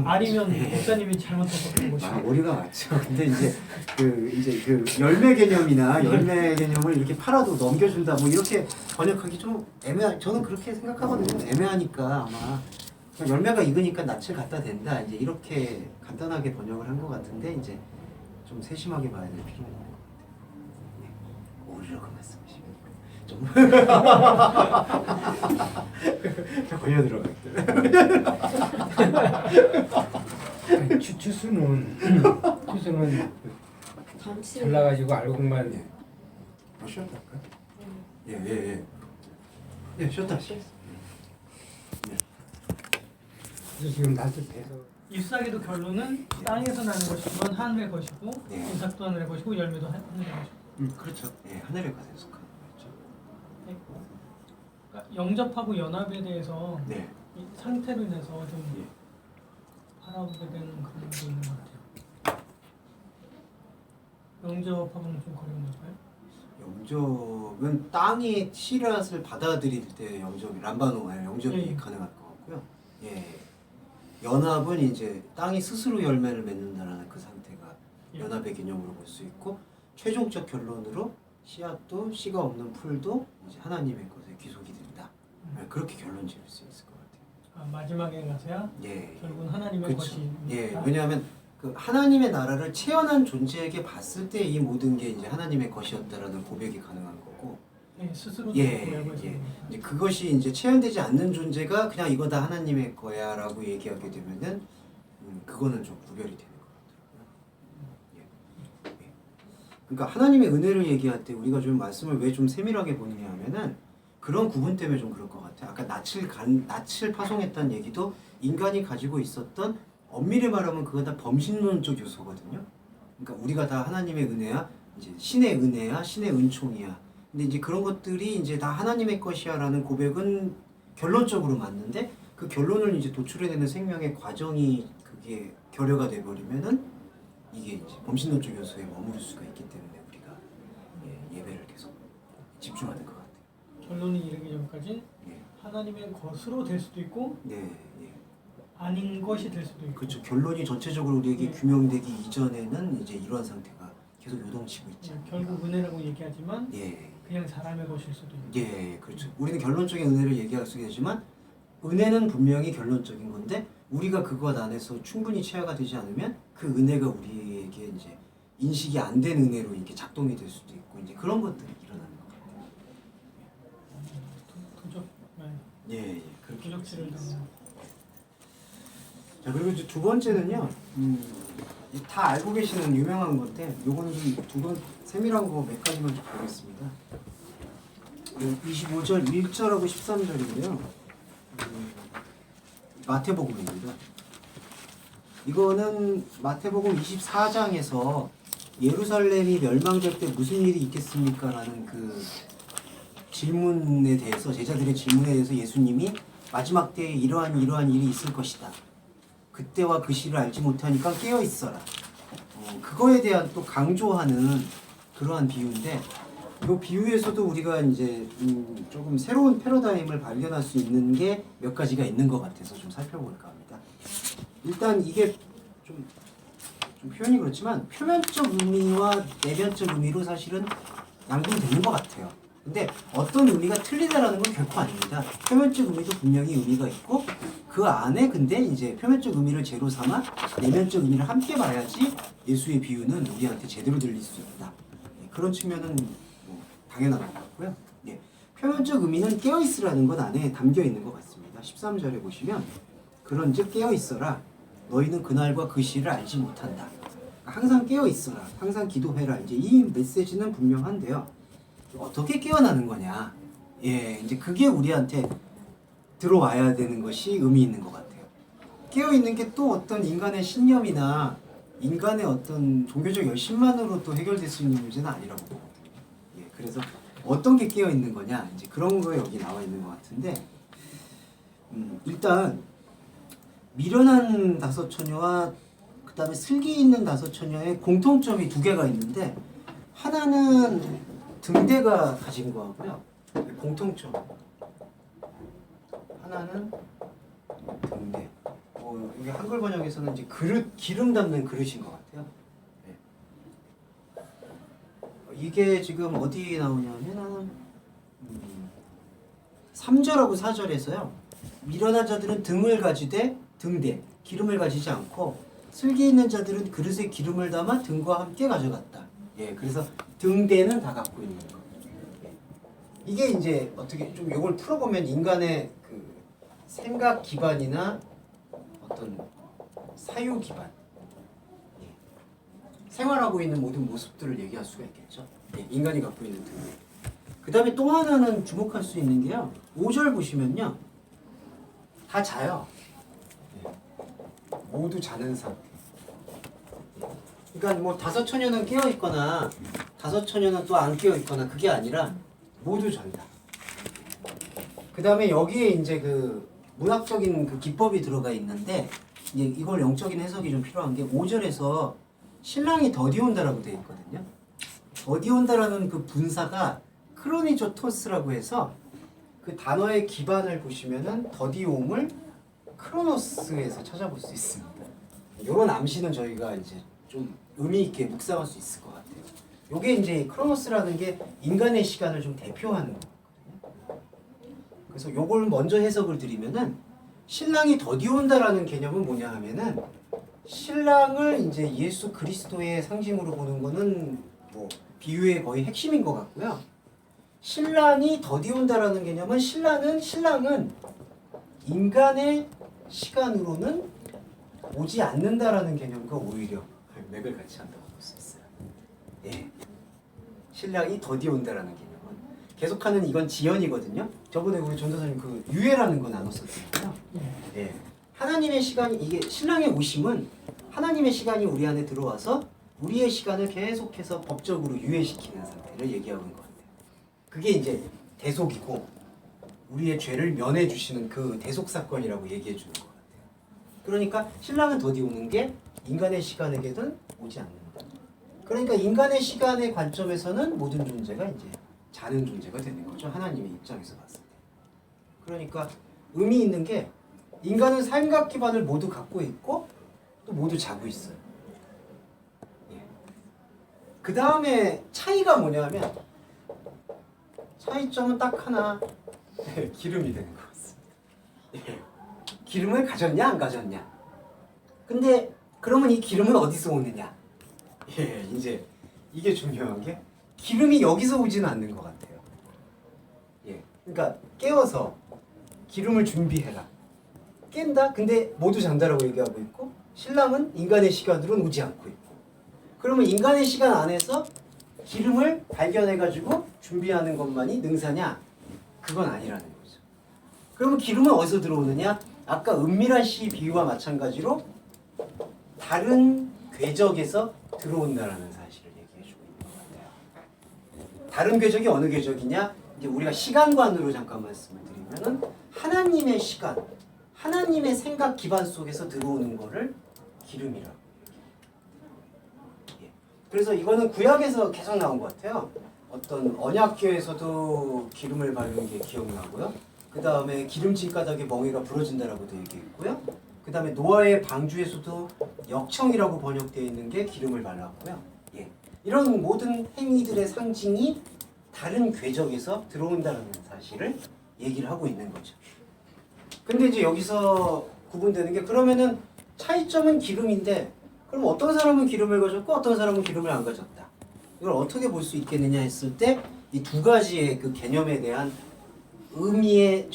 Speaker 4: 아니면
Speaker 1: 예.
Speaker 4: 목사님이 잘못해서 그런 것이
Speaker 1: 오류가 맞죠. 근데 이제 그 열매 개념이나 열매 개념을 이렇게 팔아도 넘겨준다 뭐 이렇게 번역하기 좀 저는 그렇게 생각하거든요. 애매하니까 아마 그냥 열매가 익으니까 낯을 갖다 댄다 이제 이렇게 간단하게 번역을 한 것 같은데 이제 좀 세심하게 봐야 될 필요가 있는 것 같아요. 예. 오류라고 말씀하시면 좀 걸려 들어갔대.
Speaker 3: 추수는
Speaker 2: 잠시
Speaker 3: 잘라가지고 알곡만
Speaker 1: 예. 쉬었다 할까요? 예. 예, 쉬었다 하시.
Speaker 3: 그래서 지금 낯을
Speaker 4: 잎사귀도 결론은 땅에서 나는 것이지만 하늘의 것이고
Speaker 1: 네.
Speaker 4: 인삭도 하늘의 것이고 열매도 하늘의 것이고
Speaker 1: 그렇죠. 예, 하늘의 것에 속하는 거죠.
Speaker 4: 네. 그러니까 영접하고 연합에 대해서
Speaker 1: 네.
Speaker 4: 이 상태로 인해서 좀
Speaker 1: 예.
Speaker 4: 바라보게 되는 그런 게 있는 것 같아요. 영접하고는 좀 거리가 멀까요?
Speaker 1: 영접은 땅이 씨앗을 받아들일 때 영접이 영접이
Speaker 4: 예.
Speaker 1: 가능할 것 같고요. 예. 연합은 이제 땅이 스스로 열매를 맺는다라는 그 상태가
Speaker 4: 예.
Speaker 1: 연합의 개념으로 볼 수 있고 최종적 결론으로 씨앗도 씨가 없는 풀도 이제 하나님의 것에 귀속이 된다. 예, 그렇게 결론 지을 수 있을 것 같아요.
Speaker 4: 마지막에 가서야
Speaker 1: 예.
Speaker 4: 결국은 하나님의
Speaker 1: 그쵸.
Speaker 4: 것이
Speaker 1: 예. 왜냐하면 그 하나님의 나라를 체현한 존재에게 봤을 때 이 모든 게 이제 하나님의 것이었다라는 고백이 가능한 거고.
Speaker 4: 예, 스스로
Speaker 1: 예,
Speaker 4: 고백해서
Speaker 1: 예. 이제 그것이 이제 체현되지 않는 존재가 그냥 이거 다 하나님의 거야라고 얘기하게 되면은 그거는 좀 구별이 되는 것 같더라고요. 예. 예. 그러니까 하나님의 은혜를 얘기할 때 우리가 좀 말씀을 왜 좀 세밀하게 보느냐 하면은 그런 구분 때문에 좀 그럴 것 같아요. 아까 낯을 파송했다는 얘기도 인간이 가지고 있었던 엄밀히 말하면 그거 다 범신론적 요소거든요. 그러니까 우리가 다 하나님의 은혜야, 이제 신의 은혜야, 신의 은총이야. 근데 이제 그런 것들이 이제 다 하나님의 것이야라는 고백은 결론적으로 맞는데 그 결론을 이제 도출해내는 생명의 과정이 그게 결여가 돼버리면은 이게 이제 범신론적 요소에 머무를 수가 있기 때문에 우리가 예배를 계속 집중하는 것 같아요.
Speaker 4: 결론이 이르기 전까지
Speaker 1: 예.
Speaker 4: 하나님의 것으로 될 수도 있고
Speaker 1: 네,
Speaker 4: 아닌 것이 될 수도 있고
Speaker 1: 그렇죠. 결론이 전체적으로 우리에게 규명되기 이전에는 이제 이런 상태가 계속 요동치고 있죠.
Speaker 4: 결국 은혜라고 얘기하지만
Speaker 1: 예,
Speaker 4: 그냥 사람의 것일 수도 있고
Speaker 1: 예, 그렇죠. 우리는 결론적인 은혜를 얘기할 수 있지만 은혜는 분명히 결론적인 건데 우리가 그것 안에서 충분히 체화가 되지 않으면 그 은혜가 우리에게 이제 인식이 안 된 은혜로 이렇게 작동이 될 수도 있고 이제 그런 것들이 일어나는 것 같아요.
Speaker 4: 도적
Speaker 1: 예, 그렇게.
Speaker 4: 도적질을 당하는
Speaker 1: 자, 그리고 이제 두 번째는요. 다 알고 계시는 유명한 건데 요거는 좀 두 번 세밀한 거 몇 가지만 좀 보겠습니다. 25절 1절하고 13절인데요. 마태복음입니다. 이거는 마태복음 24장에서 예루살렘이 멸망될 때 무슨 일이 있겠습니까? 라는 그 질문에 대해서 제자들의 질문에 대해서 예수님이 마지막 때에 이러한 일이 있을 것이다. 그때와 그 시를 알지 못하니까 깨어 있어라. 그거에 대한 또 강조하는 그러한 비유인데 이 비유에서도 우리가 이제 조금 새로운 패러다임을 발견할 수 있는 게 몇 가지가 있는 것 같아서 좀 살펴볼까 합니다. 일단 이게 좀 표현이 그렇지만 표면적 의미와 내면적 의미로 사실은 양분되는 것 같아요. 근데 어떤 의미가 틀리다라는 건 결코 아닙니다. 표면적 의미도 분명히 의미가 있고 그 안에 근데 이제 표면적 의미를 제로 삼아 내면적 의미를 함께 봐야지 예수의 비유는 우리한테 제대로 들릴 수 있다. 그런 측면은 뭐 당연한 것 같고요. 예. 표면적 의미는 깨어있으라는 것 안에 담겨 있는 것 같습니다. 13절에 보시면 그런즉 깨어있어라. 너희는 그날과 그 시를 알지 못한다. 항상 깨어있어라. 항상 기도해라. 이제 이 메시지는 분명한데요. 어떻게 깨어나는 거냐? 예, 이제 그게 우리한테 들어와야 되는 것이 의미 있는 것 같아요. 깨어있는 게 또 어떤 인간의 신념이나 인간의 어떤 종교적 열심만으로 또 해결될 수 있는 문제는 아니라고 보거든요. 예, 그래서 어떤 게 깨어있는 거냐? 이제 그런 거 여기 나와 있는 것 같은데, 일단 미련한 다섯 처녀와 그다음에 슬기 있는 다섯 처녀의 공통점이 두 개가 있는데 하나는 등대가 가진 거하고요. 공통점. 하나는 등대. 이게 한글 번역에서는 이제 그릇 기름 담는 그릇인 것 같아요. 네. 이게 지금 어디 나오냐면 3절하고 4절에서요. 미련한 자들은 등을 가지되 등대 기름을 가지지 않고 슬기 있는 자들은 그릇에 기름을 담아 등과 함께 가져갔다. 예, 그래서 등대는 다 갖고 있는 거. 예. 이게 이제 어떻게 좀 이걸 풀어보면 인간의 그 생각 기반이나 어떤 사유 기반, 예. 생활하고 있는 모든 모습들을 얘기할 수가 있겠죠. 예, 인간이 갖고 있는 등대. 그 다음에 또 하나는 주목할 수 있는 게요. 5절 보시면요. 다 자요. 예. 모두 자는 상태. 그러니까 뭐 다섯 처녀는 깨어 있거나 다섯 처녀는 또 안 깨어 있거나 그게 아니라 모두 잔다. 그 다음에 여기에 이제 그 문학적인 그 기법이 들어가 있는데 이제 이걸 영적인 해석이 좀 필요한 게 5절에서 신랑이 더디온다라고 되어 있거든요. 더디온다라는 그 분사가 크로니조토스라고 해서 그 단어의 기반을 보시면은 더디옴을 크로노스에서 찾아볼 수 있습니다. 이런 암시는 저희가 이제 좀 의미 있게 묵상할 수 있을 것 같아요. 이게 이제 크로노스라는 게 인간의 시간을 좀 대표하는 거거든요. 그래서 요걸 먼저 해석을 드리면은 신랑이 더디온다라는 개념은 뭐냐 하면은 신랑을 이제 예수 그리스도의 상징으로 보는 거는 뭐 비유의 거의 핵심인 것 같고요. 신랑이 더디온다라는 개념은 신랑은 인간의 시간으로는 오지 않는다라는 개념과 오히려 맥을 같이 한다고 볼 수 있어요. 예, 신랑이 더디온다라는 개념은 계속하는 이건 지연이거든요. 저번에 우리 전도사님 그 유해라는 거 나눴었잖아요. 예, 하나님의 시간이 이게 신랑의 오심은 하나님의 시간이 우리 안에 들어와서 우리의 시간을 계속해서 법적으로 유예시키는 상태를 얘기하고 있는 것 같아요. 그게 이제 대속이고 우리의 죄를 면해 주시는 그 대속 사건이라고 얘기해 주는 것 같아요. 그러니까 신랑은 더디오는 게 인간의 시간에게든 오지 않는다. 그러니까 인간의 시간의 관점에서는 모든 존재가 이제 자는 존재가 되는 거죠. 하나님의 입장에서 봤을 때. 그러니까 의미 있는 게 인간은 삶각 기반을 모두 갖고 있고 또 모두 자고 있어요. 예. 그 다음에 차이가 뭐냐면 차이점은 딱 하나. 네, 기름이 되는 것 같습니다. 예. 기름을 가졌냐 안 가졌냐. 근데 그러면 이 기름은 어디서 오느냐. 예, 이제 이게 중요한 게 기름이 여기서 오지는 않는 것 같아요. 예, 그러니까 깨워서 기름을 준비해라. 깬다? 근데 모두 잔다라고 얘기하고 있고 신랑은 인간의 시간으로는 오지 않고 있고 그러면 인간의 시간 안에서 기름을 발견해가지고 준비하는 것만이 능사냐? 그건 아니라는 거죠. 그러면 기름은 어디서 들어오느냐? 아까 은밀한 시 비유와 마찬가지로 다른 궤적에서 들어온다라는 사실을 얘기해주고 있는 것 같아요. 다른 궤적이 어느 궤적이냐? 이제 우리가 시간관으로 잠깐 말씀을 드리면은 하나님의 시간, 하나님의 생각 기반 속에서 들어오는 거를 기름이라고. 예. 그래서 이거는 구약에서 계속 나온 것 같아요. 어떤 언약궤에서도 기름을 바르는 게 기억나고요. 그 다음에 기름진 가닥에 멍에가 부러진다라고도 얘기했고요. 그 다음에 노아의 방주에서도 역청이라고 번역되어 있는 게 기름을 발랐고요. 예. 이런 모든 행위들의 상징이 다른 궤적에서 들어온다는 사실을 얘기를 하고 있는 거죠. 근데 이제 여기서 구분되는 게 그러면은 차이점은 기름인데 그럼 어떤 사람은 기름을 가졌고 어떤 사람은 기름을 안 가졌다. 이걸 어떻게 볼 수 있겠느냐 했을 때 이 두 가지의 그 개념에 대한 의미의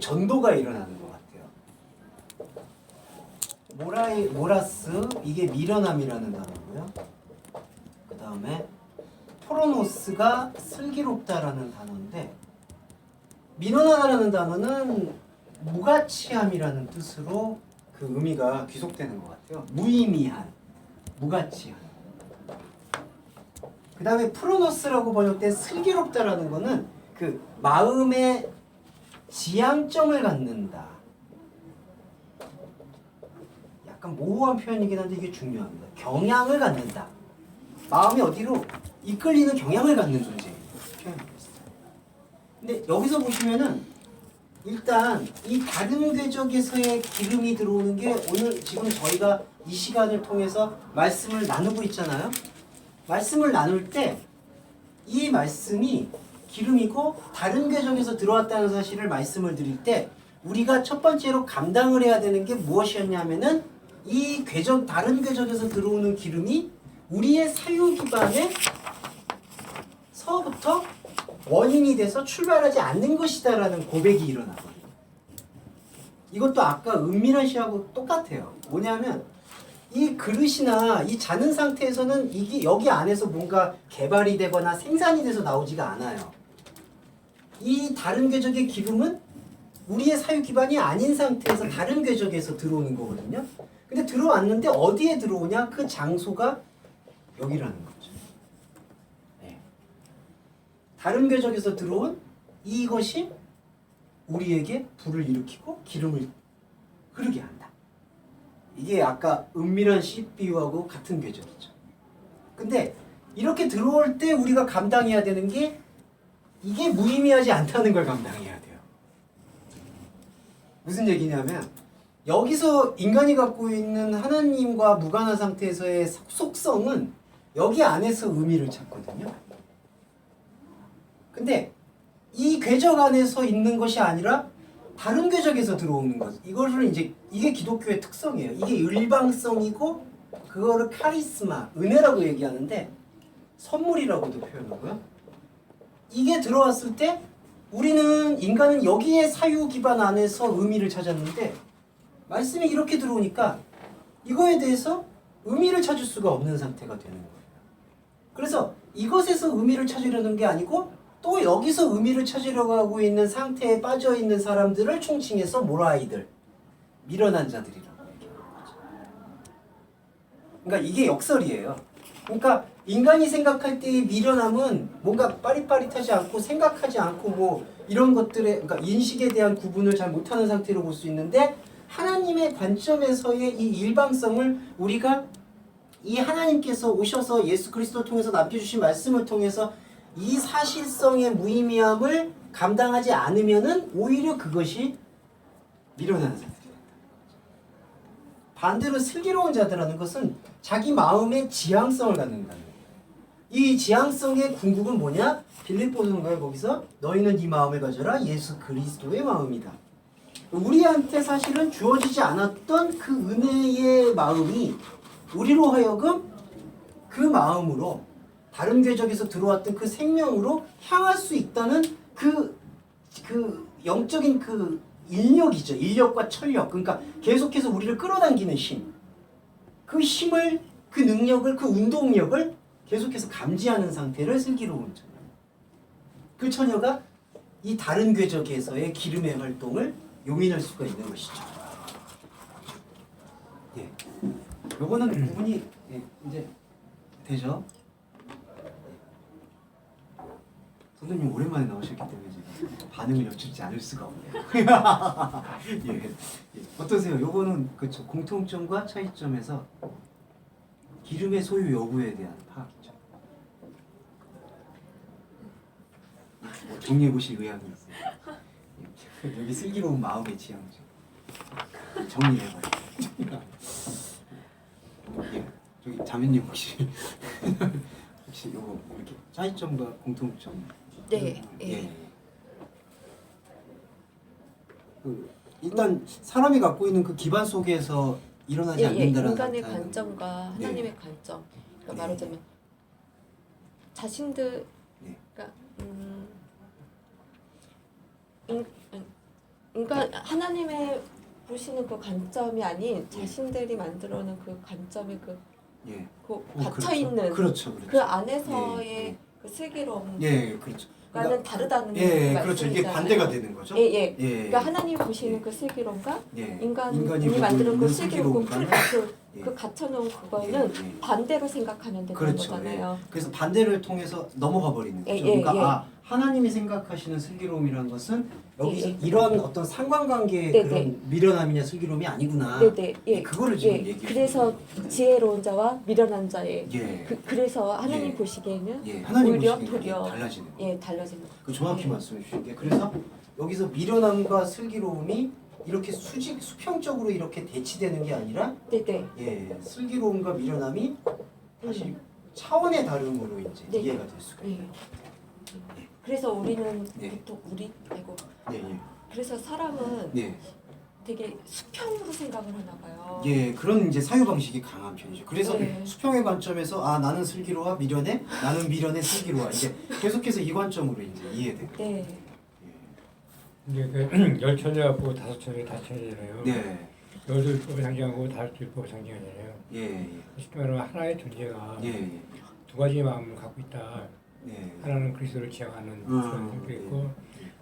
Speaker 1: 전도가 일어나는 것 같아요. 모라스 이게 미련함이라는 단어고요. 그 다음에 포로노스가 슬기롭다라는 단어인데 미련하다라는 단어는 무가치함이라는 뜻으로 그 의미가 귀속되는 것 같아요. 무의미한, 무가치한. 그 다음에 프로노스라고 번역된 슬기롭다라는 거는 그 마음의 지향점을 갖는다. 약간 모호한 표현이긴 한데 이게 중요합니다. 경향을 갖는다. 마음이 어디로 이끌리는 경향을 갖는 존재예요. 표현하고 있어요. 근데 여기서 보시면은 일단 이 다른 궤적에서의 기름이 들어오는 게 오늘 지금 저희가 이 시간을 통해서 말씀을 나누고 있잖아요. 말씀을 나눌 때 이 말씀이 기름이고 다른 궤적에서 들어왔다는 사실을 말씀을 드릴 때 우리가 첫 번째로 감당을 해야 되는 게 무엇이었냐면은 이 궤적 다른 궤적에서 들어오는 기름이 우리의 사유 기반에 서부터 원인이 돼서 출발하지 않는 것이다라는 고백이 일어나거든요. 이것도 아까 은밀한 시하고 똑같아요. 뭐냐면 이 그릇이나 이 자는 상태에서는 이게 여기 안에서 뭔가 개발이 되거나 생산이 돼서 나오지가 않아요. 이 다른 궤적의 기름은 우리의 사유 기반이 아닌 상태에서 다른 궤적에서 들어오는 거거든요. 근데 들어왔는데 어디에 들어오냐? 그 장소가 여기라는 거죠. 네. 다른 궤적에서 들어온 이것이 우리에게 불을 일으키고 기름을 흐르게 한다. 이게 아까 은밀한 씨 비유하고 같은 궤적이죠. 근데 이렇게 들어올 때 우리가 감당해야 되는 게 이게 무의미하지 않다는 걸 감당해야 돼요. 무슨 얘기냐면 여기서 인간이 갖고 있는 하나님과 무관한 상태에서의 속성은 여기 안에서 의미를 찾거든요. 근데 이 궤적 안에서 있는 것이 아니라 다른 궤적에서 들어오는 것. 이거를 이제 이게 기독교의 특성이에요. 이게 일방성이고 그거를 카리스마, 은혜라고 얘기하는데 선물이라고도 표현하고요. 이게 들어왔을 때 우리는 인간은 여기에 사유 기반 안에서 의미를 찾았는데 말씀이 이렇게 들어오니까 이거에 대해서 의미를 찾을 수가 없는 상태가 되는 거예요. 그래서 이것에서 의미를 찾으려는 게 아니고 또 여기서 의미를 찾으려고 하고 있는 상태에 빠져 있는 사람들을 총칭해서 모라이들, 미련한 자들이라고 얘기하는 거죠. 그러니까 이게 역설이에요. 그러니까 인간이 생각할 때의 미련함은 뭔가 빠릿빠릿하지 않고 생각하지 않고 뭐 이런 것들의 그러니까 인식에 대한 구분을 잘 못하는 상태로 볼 수 있는데 하나님의 관점에서의 이 일방성을 우리가 이 하나님께서 오셔서 예수 그리스도를 통해서 남겨주신 말씀을 통해서 이 사실성의 무의미함을 감당하지 않으면은 오히려 그것이 미련한 자들이 된다. 반대로 슬기로운 자들라는 것은 자기 마음의 지향성을 갖는다는 거예요. 이 지향성의 궁극은 뭐냐? 빌립보서인가요? 거기서 너희는 네 마음을 가져라 예수 그리스도의 마음이다. 우리한테 사실은 주어지지 않았던 그 은혜의 마음이 우리로 하여금 그 마음으로 다른 궤적에서 들어왔던 그 생명으로 향할 수 있다는 그 영적인 그 인력이죠. 인력과 철력. 그러니까 계속해서 우리를 끌어당기는 힘. 그 힘을, 그 능력을, 그 운동력을 계속해서 감지하는 상태를 슬기로운 처녀. 그 처녀가 이 다른 궤적에서의 기름의 활동을 용인할 수가 있는 것이죠. 예. 요거는 부분이 예, 이제 되죠. 선생님 오랜만에 나오셨기 때문에 제가 반응을 여쭙지 않을 수가 없네요. 예, 예. 어떠세요? 요거는 그렇죠. 공통점과 차이점에서 기름의 소유 여부에 대한 파악이죠. 뭐 정리해 보실 의향이 있어요. 예. 여기 슬기로운 마음의 지향죠. 정리해봐요. 예. 저기 자매님 혹시 요거 이렇게 차이점과 공통점.
Speaker 2: 네.
Speaker 1: 예. 일단 사람이 갖고 있는 그 기반 속에서 일어나지 않는다라는
Speaker 2: 인간의
Speaker 1: 상태는,
Speaker 2: 관점과 하나님의 관점. 그러니까 말하자면 자신들 그러니까 인간 하나님의 보시는 그 관점이 아닌 자신들이 만들어놓은 그 관점의 그 갇혀 있는
Speaker 1: 그렇죠.
Speaker 2: 그 안에서의 그 슬기로움.
Speaker 1: 예, 그렇죠.
Speaker 2: 그러니까 다르다는
Speaker 1: 그렇죠. 이게 반대가 되는 거죠.
Speaker 2: 그러니까 하나님 보시는 그 슬기로움과 인간이
Speaker 1: 인간이
Speaker 2: 만드는 그
Speaker 1: 슬기로움,
Speaker 2: 슬기로움 그 갇혀놓은 그거는 반대로 생각하면 되는
Speaker 1: 그렇죠.
Speaker 2: 거잖아요.
Speaker 1: 그래서 반대를 통해서 넘어가 버리는 거죠.
Speaker 2: 예,
Speaker 1: 그러니까 하나님이 생각하시는 슬기로움이라는 것은 여기서
Speaker 2: 예.
Speaker 1: 이런 어떤 상관관계의
Speaker 2: 네,
Speaker 1: 그런 미련함이냐 슬기로움이 아니구나.
Speaker 2: 네네. 예.
Speaker 1: 그거를 지금
Speaker 2: 예.
Speaker 1: 얘기해.
Speaker 2: 그래서 지혜로운 자와 미련한 자의
Speaker 1: 예.
Speaker 2: 그래서 하나님
Speaker 1: 예.
Speaker 2: 보시기에는
Speaker 1: 예. 하나님
Speaker 2: 오히려
Speaker 1: 보시기에는
Speaker 2: 도리어
Speaker 1: 달라지는 거.
Speaker 2: 예 달라지는 거.
Speaker 1: 그 정확히
Speaker 2: 예.
Speaker 1: 말씀해 주신 게 그래서 여기서 미련함과 슬기로움이 이렇게 수평적으로 이렇게 대치되는 게 아니라
Speaker 2: 네네.
Speaker 1: 예 슬기로움과 미련함이 다시 차원의 다름으로 이제
Speaker 2: 네.
Speaker 1: 이해가 될 수가
Speaker 2: 예.
Speaker 1: 있는.
Speaker 2: 그래서 우리는
Speaker 1: 네.
Speaker 2: 보통 아이고
Speaker 1: 예.
Speaker 2: 그래서 사람은
Speaker 1: 예.
Speaker 2: 되게 수평으로 생각을 하나 봐요.
Speaker 1: 예, 그런 이제 사유 방식이 강한 편이죠. 그래서
Speaker 2: 네.
Speaker 1: 수평의 관점에서 아 나는 슬기로워 미련해, 나는 미련해 슬기로워 이제 계속해서 이 관점으로 이제 이해되고.
Speaker 2: 네.
Speaker 3: 이제 그 열천여하고 다섯천여 다섯천여잖아요.
Speaker 1: 네,
Speaker 3: 열둘법을 상징하고 다섯둘법을 상징하잖아요.
Speaker 1: 예,
Speaker 3: 쉽게 말하면 하나의 존재가
Speaker 1: 예,
Speaker 3: 두 가지 마음을 갖고 있다.
Speaker 1: 예,
Speaker 3: 하나는 그리스도를 지향하는 그런 상태가 있고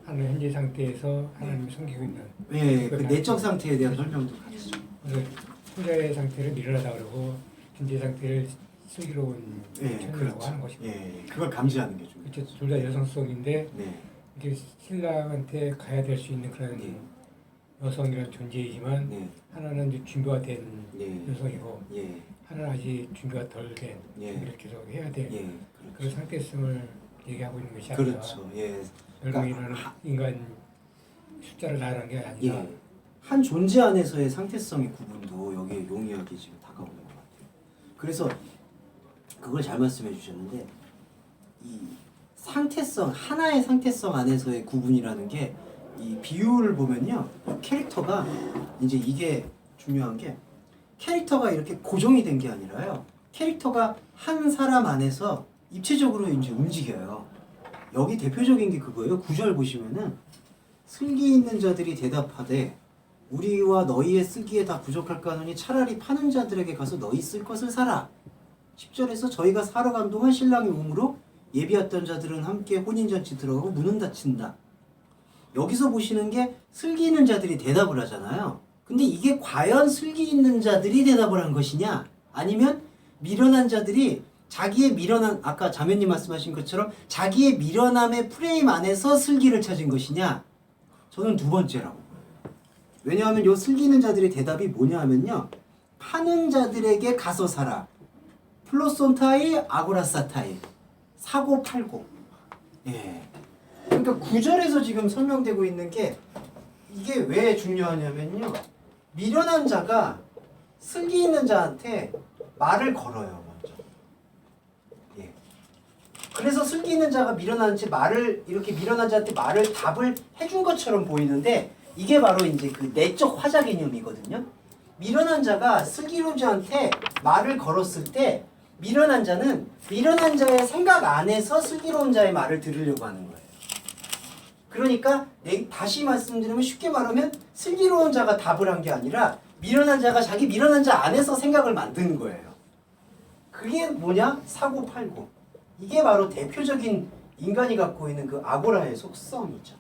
Speaker 3: 하나는 현재 상태에서 하나님을 섬기고 있는
Speaker 1: 예, 그 내적 상태에 대한 설명도 가지죠.
Speaker 3: 그래서 혼자의 상태를 미련하다 그러고 현재 상태를 슬기로운
Speaker 1: 예,
Speaker 3: 천이라고
Speaker 1: 그렇죠.
Speaker 3: 하는 것입니다.
Speaker 1: 예, 그걸 감지하는 게 중요해요.
Speaker 3: 그렇죠. 둘 다 여성성인데
Speaker 1: 네,
Speaker 3: 이게 신랑한테 가야 될 수 있는 그런
Speaker 1: 예.
Speaker 3: 여성이라는 존재이지만
Speaker 1: 네,
Speaker 3: 하나는 이제 준비가 된
Speaker 1: 예,
Speaker 3: 여성이고
Speaker 1: 예,
Speaker 3: 하나는 아직 준비가 덜 된
Speaker 1: 예.
Speaker 3: 준비를 계속 해야 될
Speaker 1: 예,
Speaker 3: 그런 상태성을 얘기하고 있는 것이 아니라
Speaker 1: 그렇죠. 예,
Speaker 3: 열명이라는 인간 숫자를 나열한 게 아니라
Speaker 1: 예. 한 존재 안에서의 상태성의 구분도 여기에 용이하게 지금 다가오는 것 같아요. 그래서 그걸 잘 말씀해 주셨는데 이 상태성 하나의 상태성 안에서의 구분이라는 게 이 비유를 보면요 캐릭터가 이제 이게 중요한 게 캐릭터가 이렇게 고정이 된 게 아니라요 캐릭터가 한 사람 안에서 입체적으로 이제 움직여요. 여기 대표적인 게 그거예요. 9절 보시면은 슬기 있는 자들이 대답하되 우리와 너희의 슬기에 다 부족할까 하노니 차라리 파는 자들에게 가서 너희 쓸 것을 사라. 10절에서 저희가 사러 간 동안 신랑이 오므로 예비했던 자들은 함께 혼인잔치 들어가고 문은 닫힌다. 여기서 보시는 게 슬기 있는 자들이 대답을 하잖아요. 근데 이게 과연 슬기 있는 자들이 대답을 한 것이냐 아니면 미련한 자들이 자기의 미련한 아까 자매님 말씀하신 것처럼 자기의 미련함의 프레임 안에서 슬기를 찾은 것이냐 저는 두 번째라고 봐요. 왜냐하면 요 슬기 있는 자들의 대답이 뭐냐 하면요 파는 자들에게 가서 사라 플로손타이 아고라사타이 사고 팔고 예. 그러니까 9절에서 지금 설명되고 있는 게 이게 왜 중요하냐면요 미련한 자가 슬기 있는 자한테 말을 걸어요 먼저. 예. 그래서 슬기 있는 자가 미련한 자 말을 이렇게 미련한 자한테 말을 답을 해준 것처럼 보이는데 이게 바로 이제 그 내적 화자 개념이거든요. 미련한 자가 슬기로운 자한테 말을 걸었을 때 미련한 자는 미련한 자의 생각 안에서 슬기로운 자의 말을 들으려고 하는 거예요. 그러니까 다시 말씀드리면 쉽게 말하면 슬기로운 자가 답을 한 게 아니라 미련한 자가 자기 미련한 자 안에서 생각을 만드는 거예요. 그게 뭐냐? 사고 팔고. 이게 바로 대표적인 인간이 갖고 있는 그 아고라의 속성이죠.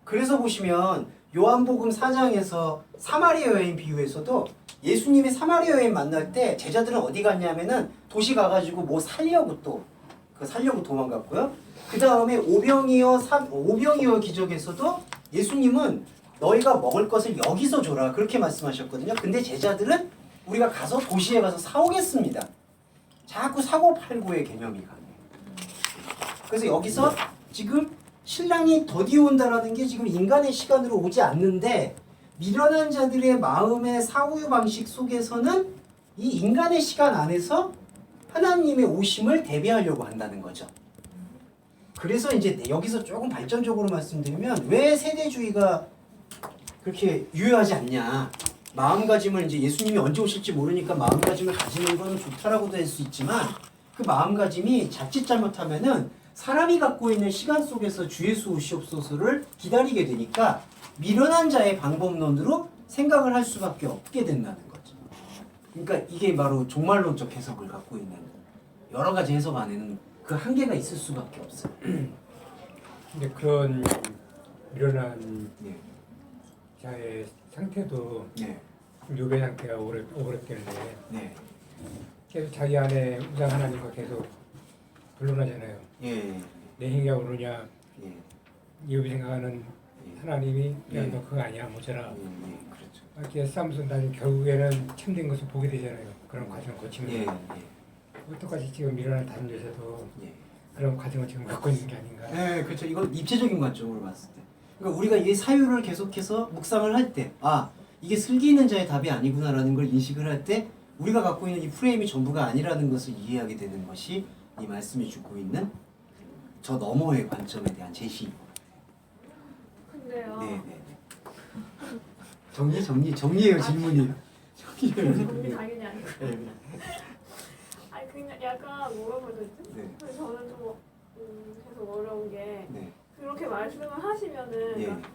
Speaker 1: 그래서 보시면 요한복음 4장에서 사마리아 여인 비유에서도 예수님이 사마리아 여인 만날 때 제자들은 어디 갔냐면은 도시 가가지고 뭐 살려고 살려고 도망갔고요. 그 다음에 오병이어 기적에서도 예수님은 너희가 먹을 것을 여기서 줘라 그렇게 말씀하셨거든요. 근데 제자들은 우리가 가서 도시에 가서 사오겠습니다. 자꾸 사고 팔고의 개념이 강해요. 그래서 여기서 지금 신랑이 더디 온다라는 게 지금 인간의 시간으로 오지 않는데 미련한 자들의 마음의 사고유 방식 속에서는 이 인간의 시간 안에서 하나님의 오심을 대비하려고 한다는 거죠. 그래서 이제 여기서 조금 발전적으로 말씀드리면 왜 세대주의가 그렇게 유효하지 않냐. 마음가짐을 이제 예수님이 언제 오실지 모르니까 마음가짐을 가지는 건 좋다라고도 할 수 있지만 그 마음가짐이 자칫 잘못하면은 사람이 갖고 있는 시간 속에서 주 예수 오시옵소서를 기다리게 되니까 미련한 자의 방법론으로 생각을 할 수밖에 없게 된다는 거죠. 그러니까 이게 바로 종말론적 해석을 갖고 있는 여러 가지 해석 안에는 그 한계가 있을 수밖에 없어요.
Speaker 3: 근데 그런 미련한
Speaker 1: 네.
Speaker 3: 자의 상태도
Speaker 1: 네.
Speaker 3: 유배 상태가 오래되는데
Speaker 1: 네.
Speaker 3: 계속 자기 안에 우상 하나님과 계속 불론하잖아요.
Speaker 1: 예.
Speaker 3: 내 행위가 옳으냐
Speaker 1: 예.
Speaker 3: 이업이 생각하는
Speaker 1: 예.
Speaker 3: 하나님이
Speaker 1: 예.
Speaker 3: 야 너 그거 아니야 모자라
Speaker 1: 그렇죠.
Speaker 3: 이렇게 싸움에서 나중 결국에는 참된 것을 보게 되잖아요. 그런 과정을 거치면
Speaker 1: 예.
Speaker 3: 똑같이 지금 일어나는 다른 데서도
Speaker 1: 예.
Speaker 3: 그런 과정을 지금 겪고 있는 게 아닌가.
Speaker 1: 네, 그렇죠. 이건 입체적인 관점으로 봤을 때. 그러니까 우리가 이 사유를 계속해서 묵상을 할 때, 아, 이게 슬기 있는 자의 답이 아니구나라는 걸 인식을 할 때, 우리가 갖고 있는 이 프레임이 전부가 아니라는 것을 이해하게 되는 것이 이 말씀이 주고 있는 저 너머의 관점에 대한 제시.
Speaker 5: 근데요.
Speaker 1: 네. 정리예요, 질문이에요.
Speaker 5: 정리 당연히 아니고.
Speaker 1: 네.
Speaker 5: 아니 그냥 약간 뭐라고 해야 되지?
Speaker 1: 네.
Speaker 5: 근데 저는 좀 계속 어려운 게
Speaker 1: 네.
Speaker 5: 그렇게 말씀을 하시면은
Speaker 1: 예.
Speaker 5: 그러니까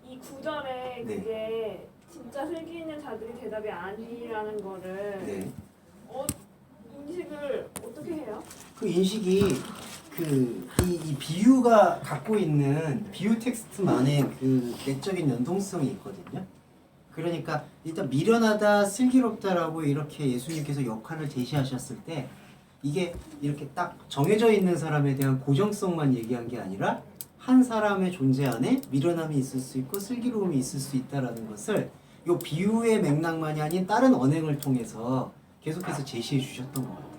Speaker 5: 이 구절에
Speaker 1: 네.
Speaker 5: 그게 진짜 슬기 있는 자들이 대답이 아니라는 거를
Speaker 1: 네.
Speaker 5: 인식을 어떻게 해요?
Speaker 1: 그 인식이 이 비유가 갖고 있는 비유 텍스트만의 그 내적인 연동성이 있거든요. 그러니까 일단 미련하다, 슬기롭다라고 이렇게 예수님께서 역할을 제시하셨을 때 이게 이렇게 딱 정해져 있는 사람에 대한 고정성만 얘기한 게 아니라 한 사람의 존재 안에 미련함이 있을 수 있고 슬기로움이 있을 수 있다라는 것을 이 비유의 맥락만이 아닌 다른 언행을 통해서 계속해서 제시해 주셨던 것 같아요.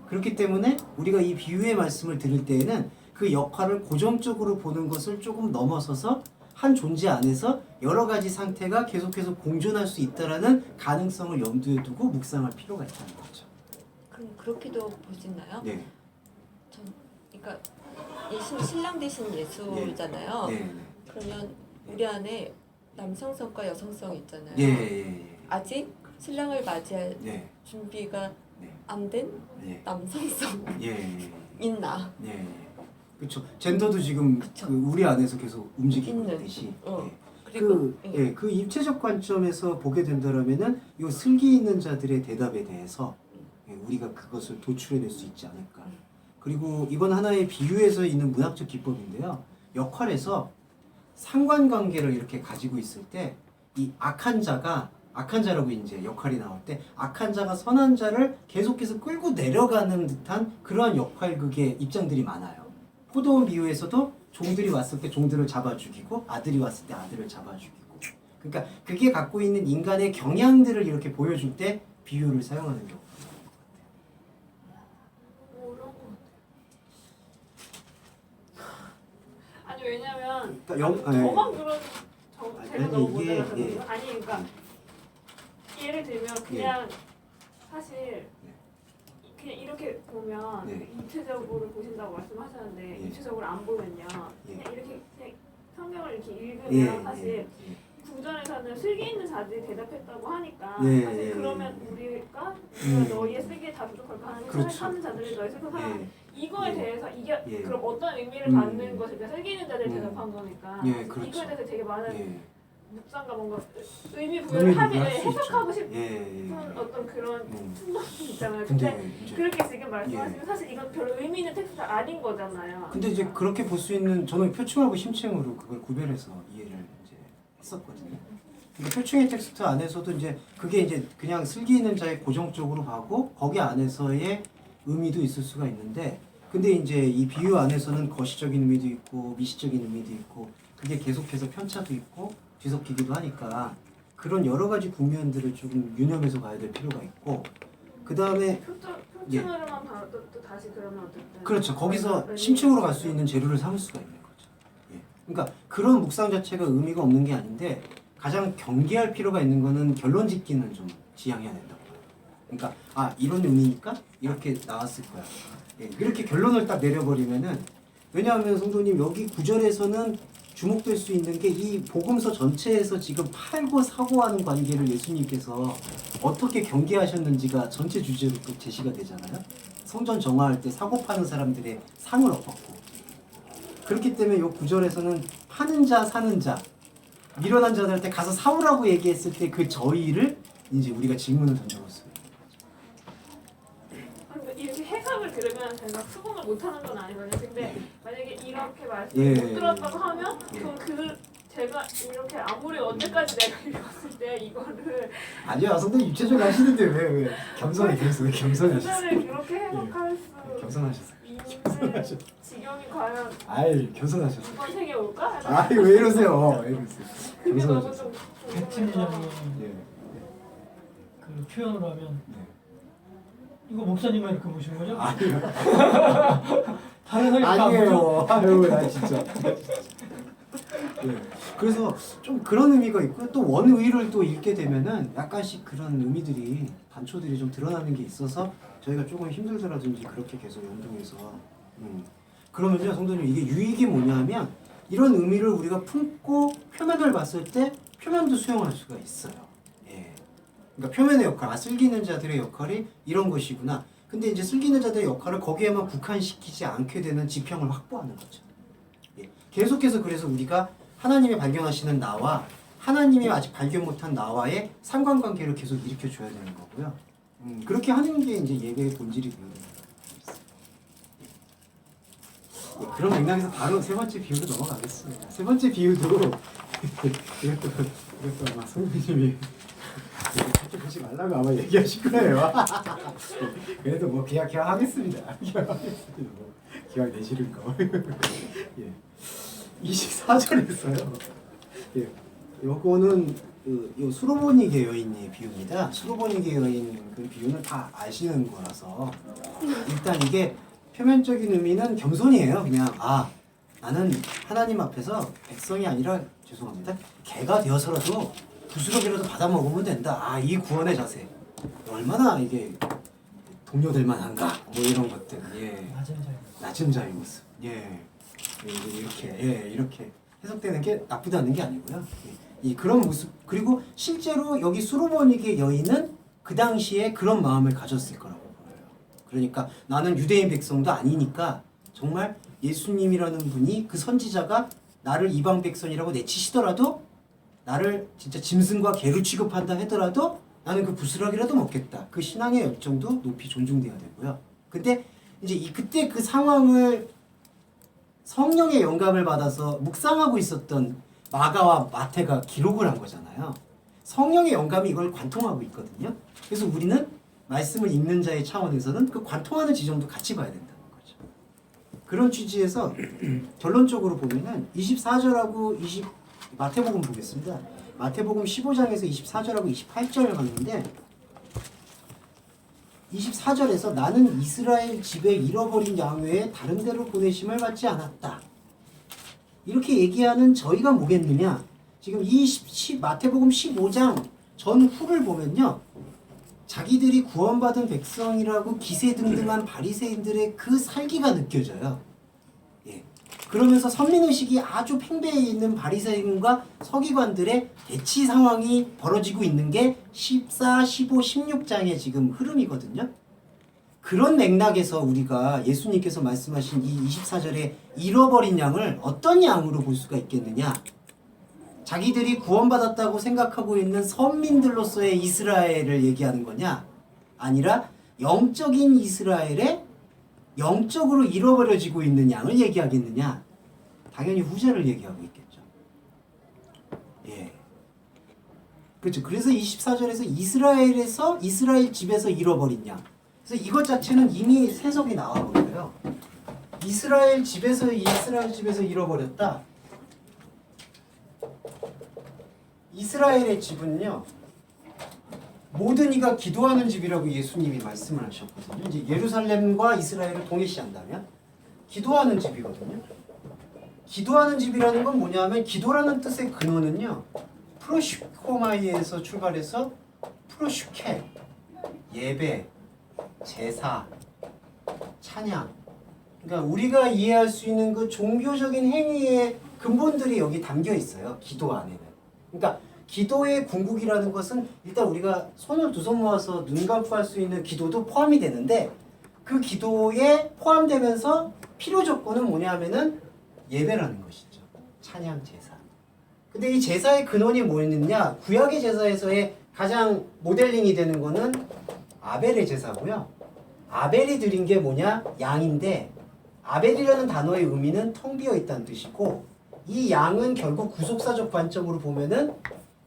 Speaker 1: 그렇기 때문에 우리가 이 비유의 말씀을 들을 때에는 그 역할을 고정적으로 보는 것을 조금 넘어서서 한 존재 안에서 여러 가지 상태가 계속해서 공존할 수 있다라는 가능성을 염두에 두고 묵상할 필요가 있다는 거죠.
Speaker 2: 그럼 그렇게도 보시나요?
Speaker 1: 네.
Speaker 2: 전 그러니까 신랑 대신 예수잖아요.
Speaker 1: 네.
Speaker 2: 그러면 우리 안에 남성성과 여성성 있잖아요.
Speaker 1: 예.
Speaker 2: 아직 신랑을 맞이할
Speaker 1: 네.
Speaker 2: 준비가
Speaker 1: 네.
Speaker 2: 안 된
Speaker 1: 네.
Speaker 2: 남성성
Speaker 1: 예.
Speaker 2: 있나?
Speaker 1: 네. 그렇죠. 젠더도 지금
Speaker 2: 그쵸.
Speaker 1: 그 우리 안에서 계속 움직이고
Speaker 2: 있는.
Speaker 1: 있듯이.
Speaker 2: 그리고
Speaker 1: 그 입체적 관점에서 보게 된다라면은 이 슬기 있는 자들의 대답에 대해서 우리가 그것을 도출해낼 수 있지 않을까. 그리고 이건 하나의 비유에서 있는 문학적 기법인데요. 역할에서 상관관계를 이렇게 가지고 있을 때 이 악한 자라고 이제 역할이 나올 때 악한 자가 선한 자를 계속해서 끌고 내려가는 듯한 그러한 역할극의 입장들이 많아요. 포도원 비유에서도 종들이 왔을 때 종들을 잡아 죽이고 아들이 왔을 때 아들을 잡아 죽이고. 그러니까 그게 갖고 있는 인간의 경향들을 이렇게 보여줄 때 비유를 사용하는 경우가
Speaker 5: 어려운 것 같아요. 아니 왜냐면
Speaker 1: 그러니까
Speaker 5: 저만 그런 제가
Speaker 1: 아니,
Speaker 5: 너무
Speaker 1: 이게,
Speaker 5: 못해서
Speaker 1: 예.
Speaker 5: 아니 그러니까 예를 들면 그냥 사실 그냥 이렇게 보면
Speaker 1: 네.
Speaker 5: 입체적으로 보신다고 말씀하셨는데
Speaker 1: 예.
Speaker 5: 입체적으로 안 보면요
Speaker 1: 예.
Speaker 5: 그냥 이렇게 그냥 성경을 이렇게 읽으면
Speaker 1: 예.
Speaker 5: 사실 구절에서는 슬기 있는 자들이 대답했다고 하니까
Speaker 1: 예.
Speaker 5: 사실 그러면 우리가 너희의 슬기에 다 부족할까 하는
Speaker 1: 그렇죠.
Speaker 5: 사는 자들이 너희 슬픈 사람
Speaker 1: 예.
Speaker 5: 이거에
Speaker 1: 예.
Speaker 5: 대해서 이게
Speaker 1: 예.
Speaker 5: 그럼 어떤 의미를 받는 것일까 슬기 있는 자들이 대답한 거니까
Speaker 1: 예, 그렇죠.
Speaker 5: 이거에 대해서 되게 많은
Speaker 1: 예.
Speaker 5: 묵상과 뭔가 의미
Speaker 1: 의미
Speaker 5: 부여를 하기
Speaker 1: 부여할 수
Speaker 5: 해석하고
Speaker 1: 있죠.
Speaker 5: 싶은
Speaker 1: 예.
Speaker 5: 어떤 그런 충동이 있잖아요.
Speaker 1: 근데
Speaker 5: 근데
Speaker 1: 이제
Speaker 5: 그렇게 지금 말씀하시면 사실 이건 별로 의미 있는 텍스트가 아닌 거잖아요.
Speaker 1: 근데 이제 그렇게 볼 수 있는 저는 표충하고 심층으로 그걸 구별해서 이해를 이제 했었거든요. 근데 표충의 텍스트 안에서도 이제 그게 이제 그냥 슬기 있는 자의 고정적으로 하고 거기 안에서의 의미도 있을 수가 있는데 근데 이제 이 비유 안에서는 거시적인 의미도 있고 미시적인 의미도 있고 그게 계속해서 편차도 있고 뒤섞이기도 하니까 그런 여러 가지 국면들을 조금 유념해서 가야 될 필요가 있고 그 다음에
Speaker 5: 표준으로만 봐도 또 다시 그러면 어쨌든
Speaker 1: 그렇죠. 거기서 심층으로 갈 수 있는 재료를 삼을 수가 있는 거죠. 예. 그러니까 그런 묵상 자체가 의미가 없는 게 아닌데 가장 경계할 필요가 있는 거는 결론 짓기는 좀 지양해야 된다고 봐요. 그러니까 이런 의미니까 이렇게 나왔을 거야. 예. 이렇게 결론을 딱 내려버리면은 왜냐하면 성도님 여기 구절에서는 주목될 수 있는 게 이 복음서 전체에서 지금 팔고 사고 하는 관계를 예수님께서 어떻게 경계하셨는지가 전체 주제로 또 제시가 되잖아요. 성전 정화할 때 사고 파는 사람들의 상을 엎었고 그렇기 때문에 이 구절에서는 파는 자 사는 자 미련한 자들한테 가서 사오라고 얘기했을 때 그 저희를 이제 우리가 질문을 던져봤어요.
Speaker 5: 그러니까 이렇게 해석을 들으면 제가 수긍을 못하는 건 아니거든요. 근데 만약에 이렇게 말씀
Speaker 1: 예.
Speaker 5: 못 들었다고 하면
Speaker 1: 예.
Speaker 5: 그럼 제가 이렇게 아무리 언제까지 내가 읽었을 때 이거를
Speaker 1: 아니요, 성도님 유체적 하시는데 왜 겸손히 계세요? 왜 겸손하셨어요?
Speaker 5: 구절을 이렇게 해석할 수
Speaker 1: 겸손하셨어요.
Speaker 5: 죽는 지경이 과연
Speaker 1: 아이 겸손하셨어.
Speaker 5: 이번 생에 올까?
Speaker 1: 아이 왜 이러세요? 왜 이러세요?
Speaker 5: 그게 너무
Speaker 1: 겸손하셨어.
Speaker 5: 좀
Speaker 4: 배트님이
Speaker 5: 궁금해서.
Speaker 1: 예.
Speaker 4: 그 표현으로 하면
Speaker 1: 네.
Speaker 4: 이거 목사님만 이렇게 보시는 거죠?
Speaker 1: 아니요.
Speaker 4: 다른 사람이 다 보죠?
Speaker 1: 아니에요. 아유 나 진짜. 예. 그래서 좀 그런 의미가 있고 또 원의를 또 읽게 되면은 약간씩 그런 의미들이 단초들이 좀 드러나는 게 있어서 저희가 조금 힘들더라든지 그렇게 계속 연동해서 그러면요 성도님 이게 유익이 뭐냐면 이런 의미를 우리가 품고 표면을 봤을 때 표면도 수용할 수가 있어요. 예. 그러니까 표면의 역할, 슬기는 자들의 역할이 이런 것이구나. 근데 이제 슬기는 자들의 역할을 거기에만 국한시키지 않게 되는 지평을 확보하는 거죠. 예. 계속해서 그래서 우리가 하나님이 발견하시는 나와 하나님이 아직 발견 못한 나와의 상관관계를 계속 일으켜 줘야 되는 거고요. 그렇게 하는 게 이제 예배의 본질이 되거든요. 예, 그런 맥락에서 바로 세 번째 비유로 넘어가겠습니다. 세 번째 비유도 이것도 아마 성도님이 그렇게 보지 말라고 아마 얘기하실 거예요. 그래도 뭐 기약하겠습니다. 기약하겠습니다. 뭐 기약 내시는 거. 예. 24절에서요. 예. 요거는 요 수로보니게 여인의 비유입니다. 수로보니게 여인 그 비유는 다 아시는 거라서 일단 이게 표면적인 의미는 겸손이에요. 그냥 나는 하나님 앞에서 백성이 아니라 죄송합니다. 개가 되어서라도 부스러기라도 받아 먹으면 된다. 이 구원의 자세 얼마나 이게 동료될 만한가. 뭐 이런 것들. 예. 낮은 자의 모습. 예. 이렇게 해석되는 게 나쁘다는 게 아니고요. 이 그런 모습 그리고 실제로 여기 수로보니게 여인은 그 당시에 그런 마음을 가졌을 거라고 보여요. 그러니까 나는 유대인 백성도 아니니까 정말 예수님이라는 분이 그 선지자가 나를 이방 백성이라고 내치시더라도 나를 진짜 짐승과 개로 취급한다 하더라도 나는 그 부스러기라도 먹겠다. 그 신앙의 열정도 높이 존중돼야 되고요. 근데 이제 그때 그 상황을 성령의 영감을 받아서 묵상하고 있었던 마가와 마태가 기록을 한 거잖아요. 성령의 영감이 이걸 관통하고 있거든요. 그래서 우리는 말씀을 읽는 자의 차원에서는 그 관통하는 지점도 같이 봐야 된다는 거죠. 그런 취지에서 결론적으로 보면은 24절하고 마태복음 보겠습니다. 마태복음 15장에서 24절하고 28절을 봤는데 24절에서 나는 이스라엘 집에 잃어버린 양 외에 다른 데로 보내심을 받지 않았다. 이렇게 얘기하는 저희가 뭐겠느냐? 지금 마태복음 15장 전후를 보면요. 자기들이 구원받은 백성이라고 기세등등한 바리새인들의 그 살기가 느껴져요. 예. 그러면서 선민의식이 아주 팽배해 있는 바리새인과 서기관들의 대치 상황이 벌어지고 있는 게 14, 15, 16장의 지금 흐름이거든요. 그런 맥락에서 우리가 예수님께서 말씀하신 이 24절에 잃어버린 양을 어떤 양으로 볼 수가 있겠느냐? 자기들이 구원받았다고 생각하고 있는 선민들로서의 이스라엘을 얘기하는 거냐? 아니라 영적인 이스라엘의 영적으로 잃어버려지고 있는 양을 얘기하겠느냐? 당연히 후자를 얘기하고 있겠죠. 예. 그렇죠. 그래서 24절에서 이스라엘 집에서 잃어버린 양. 그래서 이것 자체는 이미 세석이 나와버려요. 이스라엘 집에서 잃어버렸다. 이스라엘의 집은요. 모든 이가 기도하는 집이라고 예수님이 말씀을 하셨거든요. 이제 예루살렘과 이스라엘을 동일시한다면 기도하는 집이거든요. 기도하는 집이라는 건 뭐냐면 기도라는 뜻의 근원은요. 프로슈코마이에서 출발해서 프로슈케, 예배, 제사, 찬양. 그러니까 우리가 이해할 수 있는 그 종교적인 행위의 근본들이 여기 담겨 있어요. 기도 안에는. 그러니까 기도의 궁극이라는 것은 일단 우리가 손을 두 손 모아서 눈 감고 할 수 있는 기도도 포함이 되는데 그 기도에 포함되면서 필요 조건은 뭐냐면은 예배라는 것이죠. 찬양, 제사. 근데 이 제사의 근원이 뭐였느냐? 구약의 제사에서의 가장 모델링이 되는 거는 아벨의 제사고요. 아벨이 드린 게 뭐냐? 양인데 아벨이라는 단어의 의미는 텅 비어 있다는 뜻이고 이 양은 결국 구속사적 관점으로 보면은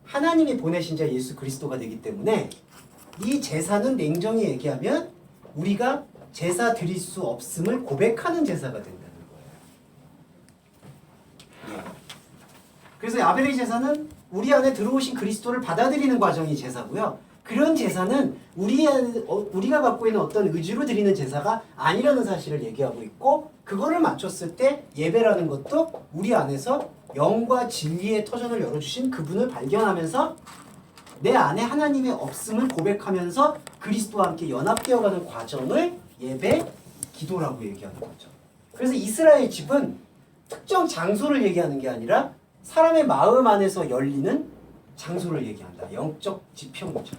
Speaker 1: 하나님이 보내신 자 예수 그리스도가 되기 때문에 이 제사는 냉정히 얘기하면 우리가 제사 드릴 수 없음을 고백하는 제사가 된다는 거예요. 예. 그래서 아벨의 제사는 우리 안에 들어오신 그리스도를 받아들이는 과정이 제사고요. 그런 제사는 우리가 갖고 있는 어떤 의지로 드리는 제사가 아니라는 사실을 얘기하고 있고, 그거를 맞췄을 때 예배라는 것도 우리 안에서 영과 진리의 터전을 열어주신 그분을 발견하면서 내 안에 하나님의 없음을 고백하면서 그리스도와 함께 연합되어가는 과정을 예배, 기도라고 얘기하는 거죠. 그래서 이스라엘 집은 특정 장소를 얘기하는 게 아니라 사람의 마음 안에서 열리는 장소를 얘기한다. 영적 지평이죠.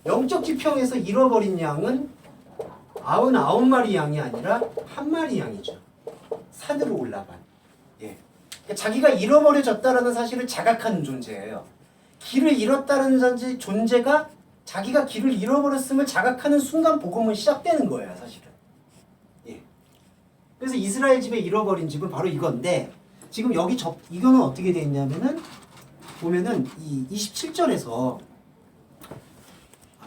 Speaker 1: 영적 지평에서 잃어버린 양은 99마리 양이 아니라 1마리 양이죠. 산으로 올라간. 예. 그러니까 자기가 잃어버려졌다라는 사실을 자각하는 존재예요. 길을 잃었다는 존재가 자기가 길을 잃어버렸음을 자각하는 순간 복음은 시작되는 거예요, 사실은. 예. 그래서 이스라엘 집에 잃어버린 집은 바로 이건데, 지금 여기 이거는 어떻게 돼 있냐면은 보면은 이 27절에서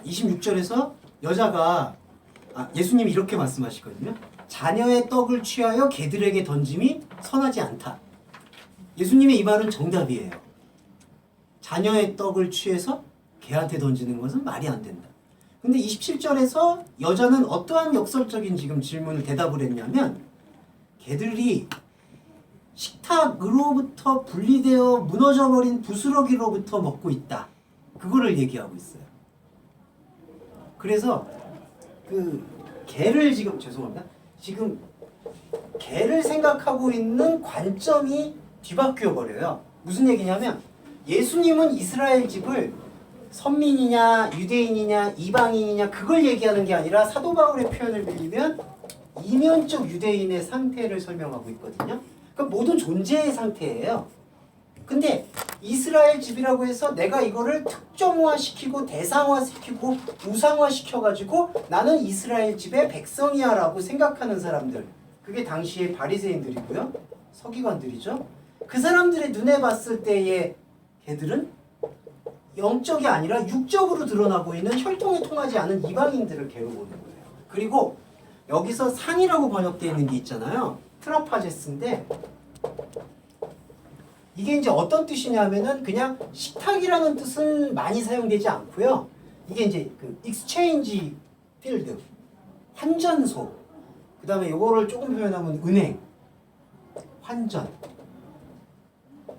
Speaker 1: 26절에서 여자가 예수님이 이렇게 말씀하시거든요. 자녀의 떡을 취하여 개들에게 던짐이 선하지 않다. 예수님의 이 말은 정답이에요. 자녀의 떡을 취해서 개한테 던지는 것은 말이 안 된다. 근데 27절에서 여자는 어떠한 역설적인 지금 질문을 대답을 했냐면, 개들이 식탁으로부터 분리되어 무너져버린 부스러기로부터 먹고 있다. 그거를 얘기하고 있어요. 그래서 그 개를 지금 개를 생각하고 있는 관점이 뒤바뀌어 버려요. 무슨 얘기냐면, 예수님은 이스라엘 집을 선민이냐 유대인이냐 이방인이냐 그걸 얘기하는 게 아니라 사도 바울의 표현을 빌리면 이면적 유대인의 상태를 설명하고 있거든요. 그러니까 모든 존재의 상태예요. 근데 이스라엘 집이라고 해서 내가 이거를 특정화시키고 대상화시키고 우상화시켜가지고 나는 이스라엘 집의 백성이야 라고 생각하는 사람들, 그게 당시의 바리새인들이고요, 서기관들이죠. 그 사람들의 눈에 봤을 때의 개들은 영적이 아니라 육적으로 드러나고 있는 혈통이 통하지 않은 이방인들을 개로 보는 거예요. 그리고 여기서 상이라고 번역되어 있는 게 있잖아요. 트라파제스인데 이게 이제 어떤 뜻이냐면은 그냥 식탁이라는 뜻은 많이 사용되지 않고요. 이게 이제 그 익스체인지 필드, 환전소, 그 다음에 요거를 조금 표현하면 은행, 환전.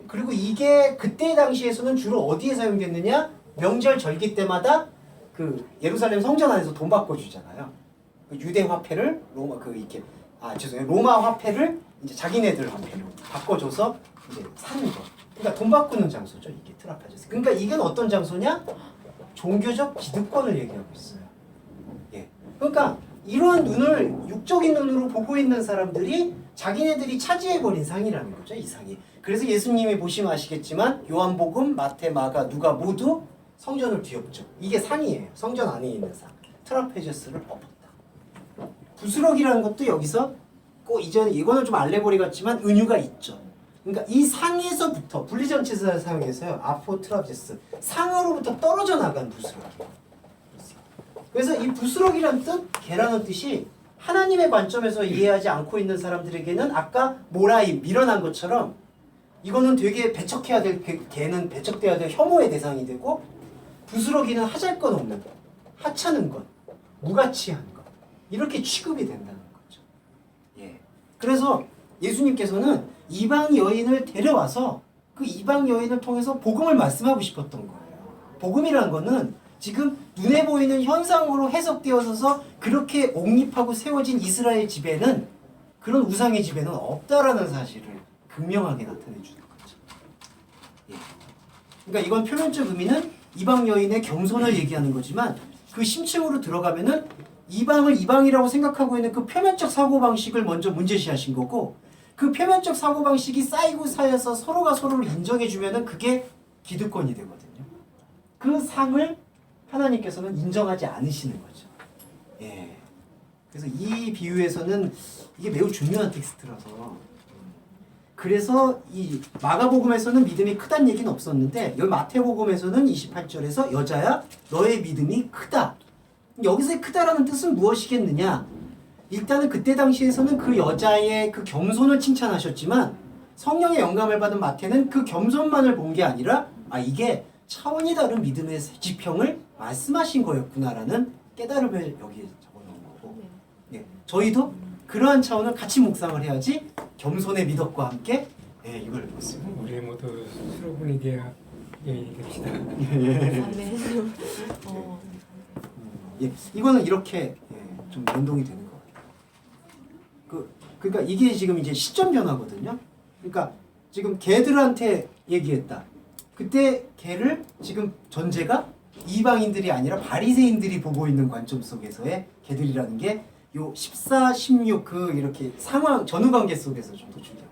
Speaker 1: 그리고 이게 그때 당시에서는 주로 어디에 사용됐느냐? 명절 절기 때마다 그 예루살렘 성전 안에서 돈 바꿔주잖아요. 그 유대 화폐를 로마 화폐를 이제 자기네들 화폐로 바꿔줘서 이제 사는 거. 그러니까 돈 바꾸는 장소죠, 이게 트라파제스. 그러니까 이건 어떤 장소냐? 종교적 기득권을 얘기하고 있어요. 예. 그러니까 이러한 눈을 육적인 눈으로 보고 있는 사람들이 자기네들이 차지해버린 상이라는 거죠, 이 상이. 그래서 예수님이 보시면 아시겠지만 요한복음, 마태, 마가, 누가 모두 성전을 뒤엎죠. 이게 상이에요. 성전 안에 있는 상. 트라페제스를 엎었다. 부스럭이라는 것도 여기서 꼭 이거는 좀 알레고리 같지만 은유가 있죠. 그러니까 이 상에서부터 분리전치사를 사용해서요. 아포트라제스, 상으로부터 떨어져 나간 부스럭이. 그래서 이 부스럭이라는 뜻, 개라는 뜻이 하나님의 관점에서 이해하지 않고 있는 사람들에게는 아까 모라임, 밀어난 것처럼 이거는 되게 배척해야 될, 개는 배척돼야 될 혐오의 대상이 되고, 부스러기는 하잘것없는 것, 하찮은 것, 무가치한 것, 이렇게 취급이 된다는 거죠. 예. 그래서 예수님께서는 이방 여인을 데려와서 그 이방 여인을 통해서 복음을 말씀하고 싶었던 거예요. 복음이라는 거는 지금 눈에 보이는 현상으로 해석되어서 그렇게 옹립하고 세워진 이스라엘 집에는, 그런 우상의 집에는 없다라는 사실을 극명하게 나타내 주는 거죠. 예. 그러니까 이건 표면적 의미는 이방 여인의 겸손을 얘기하는 거지만, 그 심층으로 들어가면은 이방을 이방이라고 생각하고 있는 그 표면적 사고방식을 먼저 문제시하신 거고, 그 표면적 사고방식이 쌓이고 쌓여서 서로가 서로를 인정해주면은 그게 기득권이 되거든요. 그 상을 하나님께서는 인정하지 않으시는 거죠. 예. 그래서 이 비유에서는 이게 매우 중요한 텍스트라서, 그래서 이 마가복음에서는 믿음이 크다는 얘기는 없었는데, 여기 마태복음에서는 28절에서 여자야 너의 믿음이 크다. 여기서의 크다라는 뜻은 무엇이겠느냐? 일단은 그때 당시에서는 그 여자의 그 겸손을 칭찬하셨지만 성령의 영감을 받은 마태는 그 겸손만을 본 게 아니라 이게 차원이 다른 믿음의 지평을 말씀하신 거였구나라는 깨달음을 여기에 적어놓은 거고 예, 저희도 그러한 차원을 같이 묵상을 해야지 겸손의 미덕과 함께 이걸 읽었습니다.
Speaker 3: 우리 모두 수로분이 되어 여인이 됩시다.
Speaker 2: 아멘.
Speaker 1: 예, 이거는 이렇게 좀 연동이 되는 것 같아요. 그러니까 이게 지금 이제 시점 변화거든요. 그러니까 지금 걔들한테 얘기했다. 그때 걔를 지금 전제가 이방인들이 아니라 바리새인들이 보고 있는 관점 속에서의 걔들이라는 게 요 14, 16 그 이렇게 상황 전후 관계 속에서 좀 도출돼요.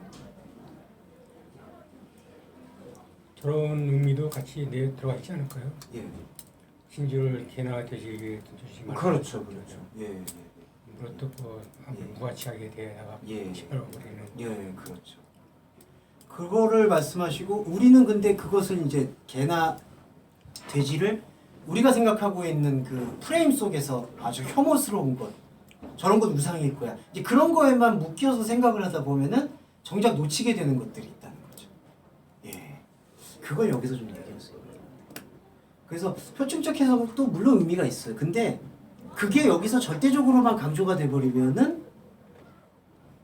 Speaker 3: 저런 의미도 같이 들어가 있지 않을까요?
Speaker 1: 예.
Speaker 3: 신주를 개나 돼지에게 던져주지 말라.
Speaker 1: 그렇죠. 예.
Speaker 3: 물어뜯고 무가치하게 대하다가
Speaker 1: 예.
Speaker 3: 시발버리는.
Speaker 1: 예, 그렇죠. 그거를 말씀하시고 우리는 근데 그것을 이제 개나 돼지를 우리가 생각하고 있는 그 프레임 속에서 아주 혐오스러운 것 저런 건 우상일 거야. 이제 그런 거에만 묶여서 생각을 하다 보면은 정작 놓치게 되는 것들이 있다는 거죠. 예, 그걸 여기서 좀 얘기했어요. 그래서 표충적 해석도 물론 의미가 있어요. 근데 그게 여기서 절대적으로만 강조가 돼버리면은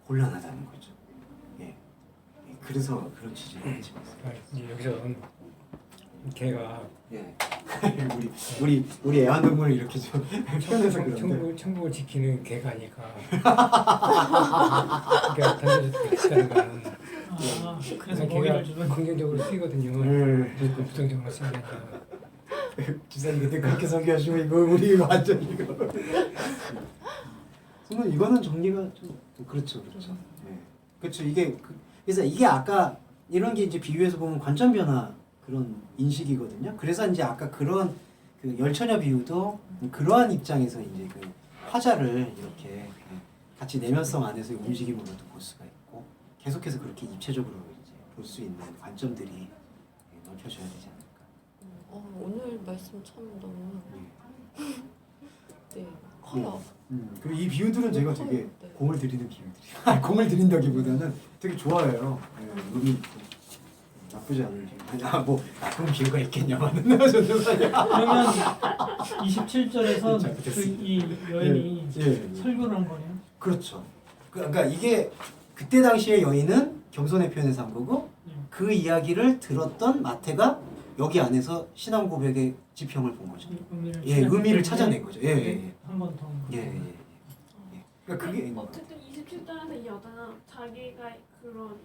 Speaker 1: 곤란하다는 거죠. 예, 그래서 그런 취지를 가지고 있어요.
Speaker 3: 이제 여기서 개가
Speaker 1: 예, 우리 애완동물을 이렇게 좀 표현해서 그런데.
Speaker 3: 천국을 지키는 개가 아니까. 그러니까 던져도 되겠다는 거는.
Speaker 4: 그래서
Speaker 3: 개가
Speaker 4: 먹이를 주는.
Speaker 3: 긍정적으로 쓰이거든요. 부정적으로 쓰는 게 아니라.
Speaker 1: 기사님 근데 그렇게 설교하시면 이거 우리 완전 이거. 정말 이거는 정리가 좀 그렇죠. 예, 그렇죠. 이게 그래서 이게 아까 이런 게 이제 비유해서 보면 관점 변화 그런 인식이거든요. 그래서 이제 아까 그런 그 열처녀 비유도 그러한 입장에서 이제 그 화자를 이렇게 같이 내면성 안에서의 움직임으로도 볼 수가 있고 계속해서 그렇게 입체적으로 이제 볼 수 있는 관점들이 넓혀져야 되지 않을까.
Speaker 2: 오늘 말씀 참 너무 네 커요.
Speaker 1: 그리고 이 비유들은 제가 되게
Speaker 2: 네.
Speaker 1: 공을 들이는 비유들이에요. 공을 들인다기보다는 되게 좋아해요. 의미 있고 나쁘지 않은 비유. 뭐 나쁜 비유가 있겠냐마는
Speaker 4: 그러면 27절에서
Speaker 1: 잘못했습니다.
Speaker 4: 이 여인이
Speaker 1: 예.
Speaker 4: 설교를 한 거네요.
Speaker 1: 그렇죠. 그러니까 이게 그때 당시에 여인은 겸손의 표현에서 한 거고 그 이야기를 들었던 마태가 여기 안에서 신앙 고백의 지평을 본 거죠. 의미를 찾아낸 거죠.
Speaker 4: 한 번 더.
Speaker 1: 그러니까 그게
Speaker 5: 어쨌든 27절에서 이 여자는 자기가 그런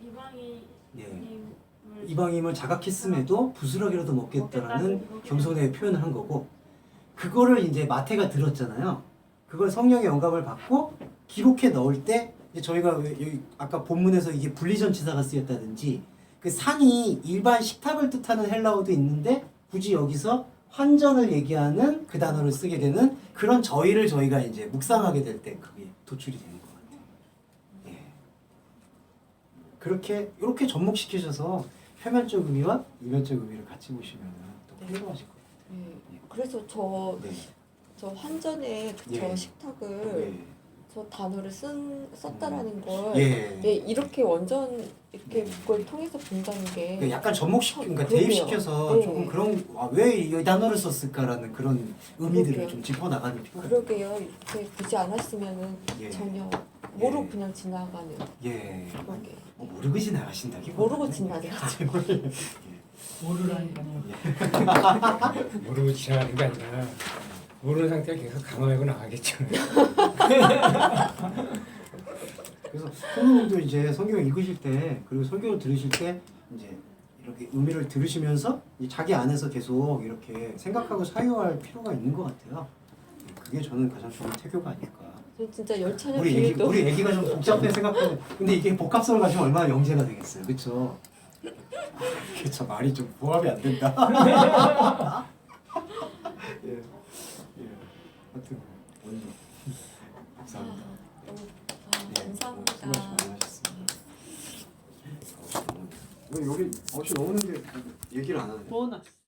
Speaker 1: 이방인을 자각했음에도 부스러기라도 먹겠다라는 겸손의 표현을 한 거고 그거를 이제 마태가 들었잖아요. 그걸 성령의 영감을 받고 기록해 넣을 때 저희가 여기 아까 본문에서 이게 분리전치사가 쓰였다든지 그 상이 일반 식탁을 뜻하는 헬라어도 있는데 굳이 여기서 환전을 얘기하는 그 단어를 쓰게 되는 그런 저희를 저희가 이제 묵상하게 될 때 그게 도출이 되는 것 같아요. 예. 그렇게 이렇게 접목시키셔서 표면적 의미와 이면적 의미를 같이 보시면 또 풍부하실 것 같아요.
Speaker 2: 네. 그래서 저 환전의 저 식탁을 저 단어를 썼다라는 걸 네, 이렇게 완전 이렇게 그걸 통해서 본다는 게
Speaker 1: 약간 접목시켜, 그러니까
Speaker 2: 그러게요.
Speaker 1: 대입시켜서
Speaker 2: 네.
Speaker 1: 조금 그런 왜 이 단어를 썼을까라는 그런 의미들을
Speaker 2: 그러게요.
Speaker 1: 좀 짚어나가는 필요가
Speaker 2: 그러게요. 이렇게 보지 않았으면은 전혀 모르고 그냥 지나가는 그러게.
Speaker 1: 모르고 지나가신다기
Speaker 2: 모르고 지나가죠.
Speaker 4: 모르라니까요.
Speaker 3: 모르고 지나가는 게 아니라 모르는 상태가 계속 강화하고 나가겠죠.
Speaker 1: 그래서 성도님도 이제 성경 읽으실 때 그리고 설교를 들으실 때 이제 이렇게 의미를 들으시면서 자기 안에서 계속 이렇게 생각하고 사유할 필요가 있는 것 같아요. 그게 저는 가장 좋은 태교가 아닐까.
Speaker 2: 저 진짜 열차냐
Speaker 1: 우리 애기가 좀 복잡해 생각해. 근데 이게 복합성을 가지면 얼마나 영재가 되겠어요, 그렇죠? 이게 참 말이 좀 부합이 안 된다. 예. 하여튼 오늘 감사합니다.
Speaker 2: 감사합니다.
Speaker 1: 수고 많으셨습니다. 왜 여기 어시 나오는데 얘기를 안 하냐?
Speaker 4: 보너스.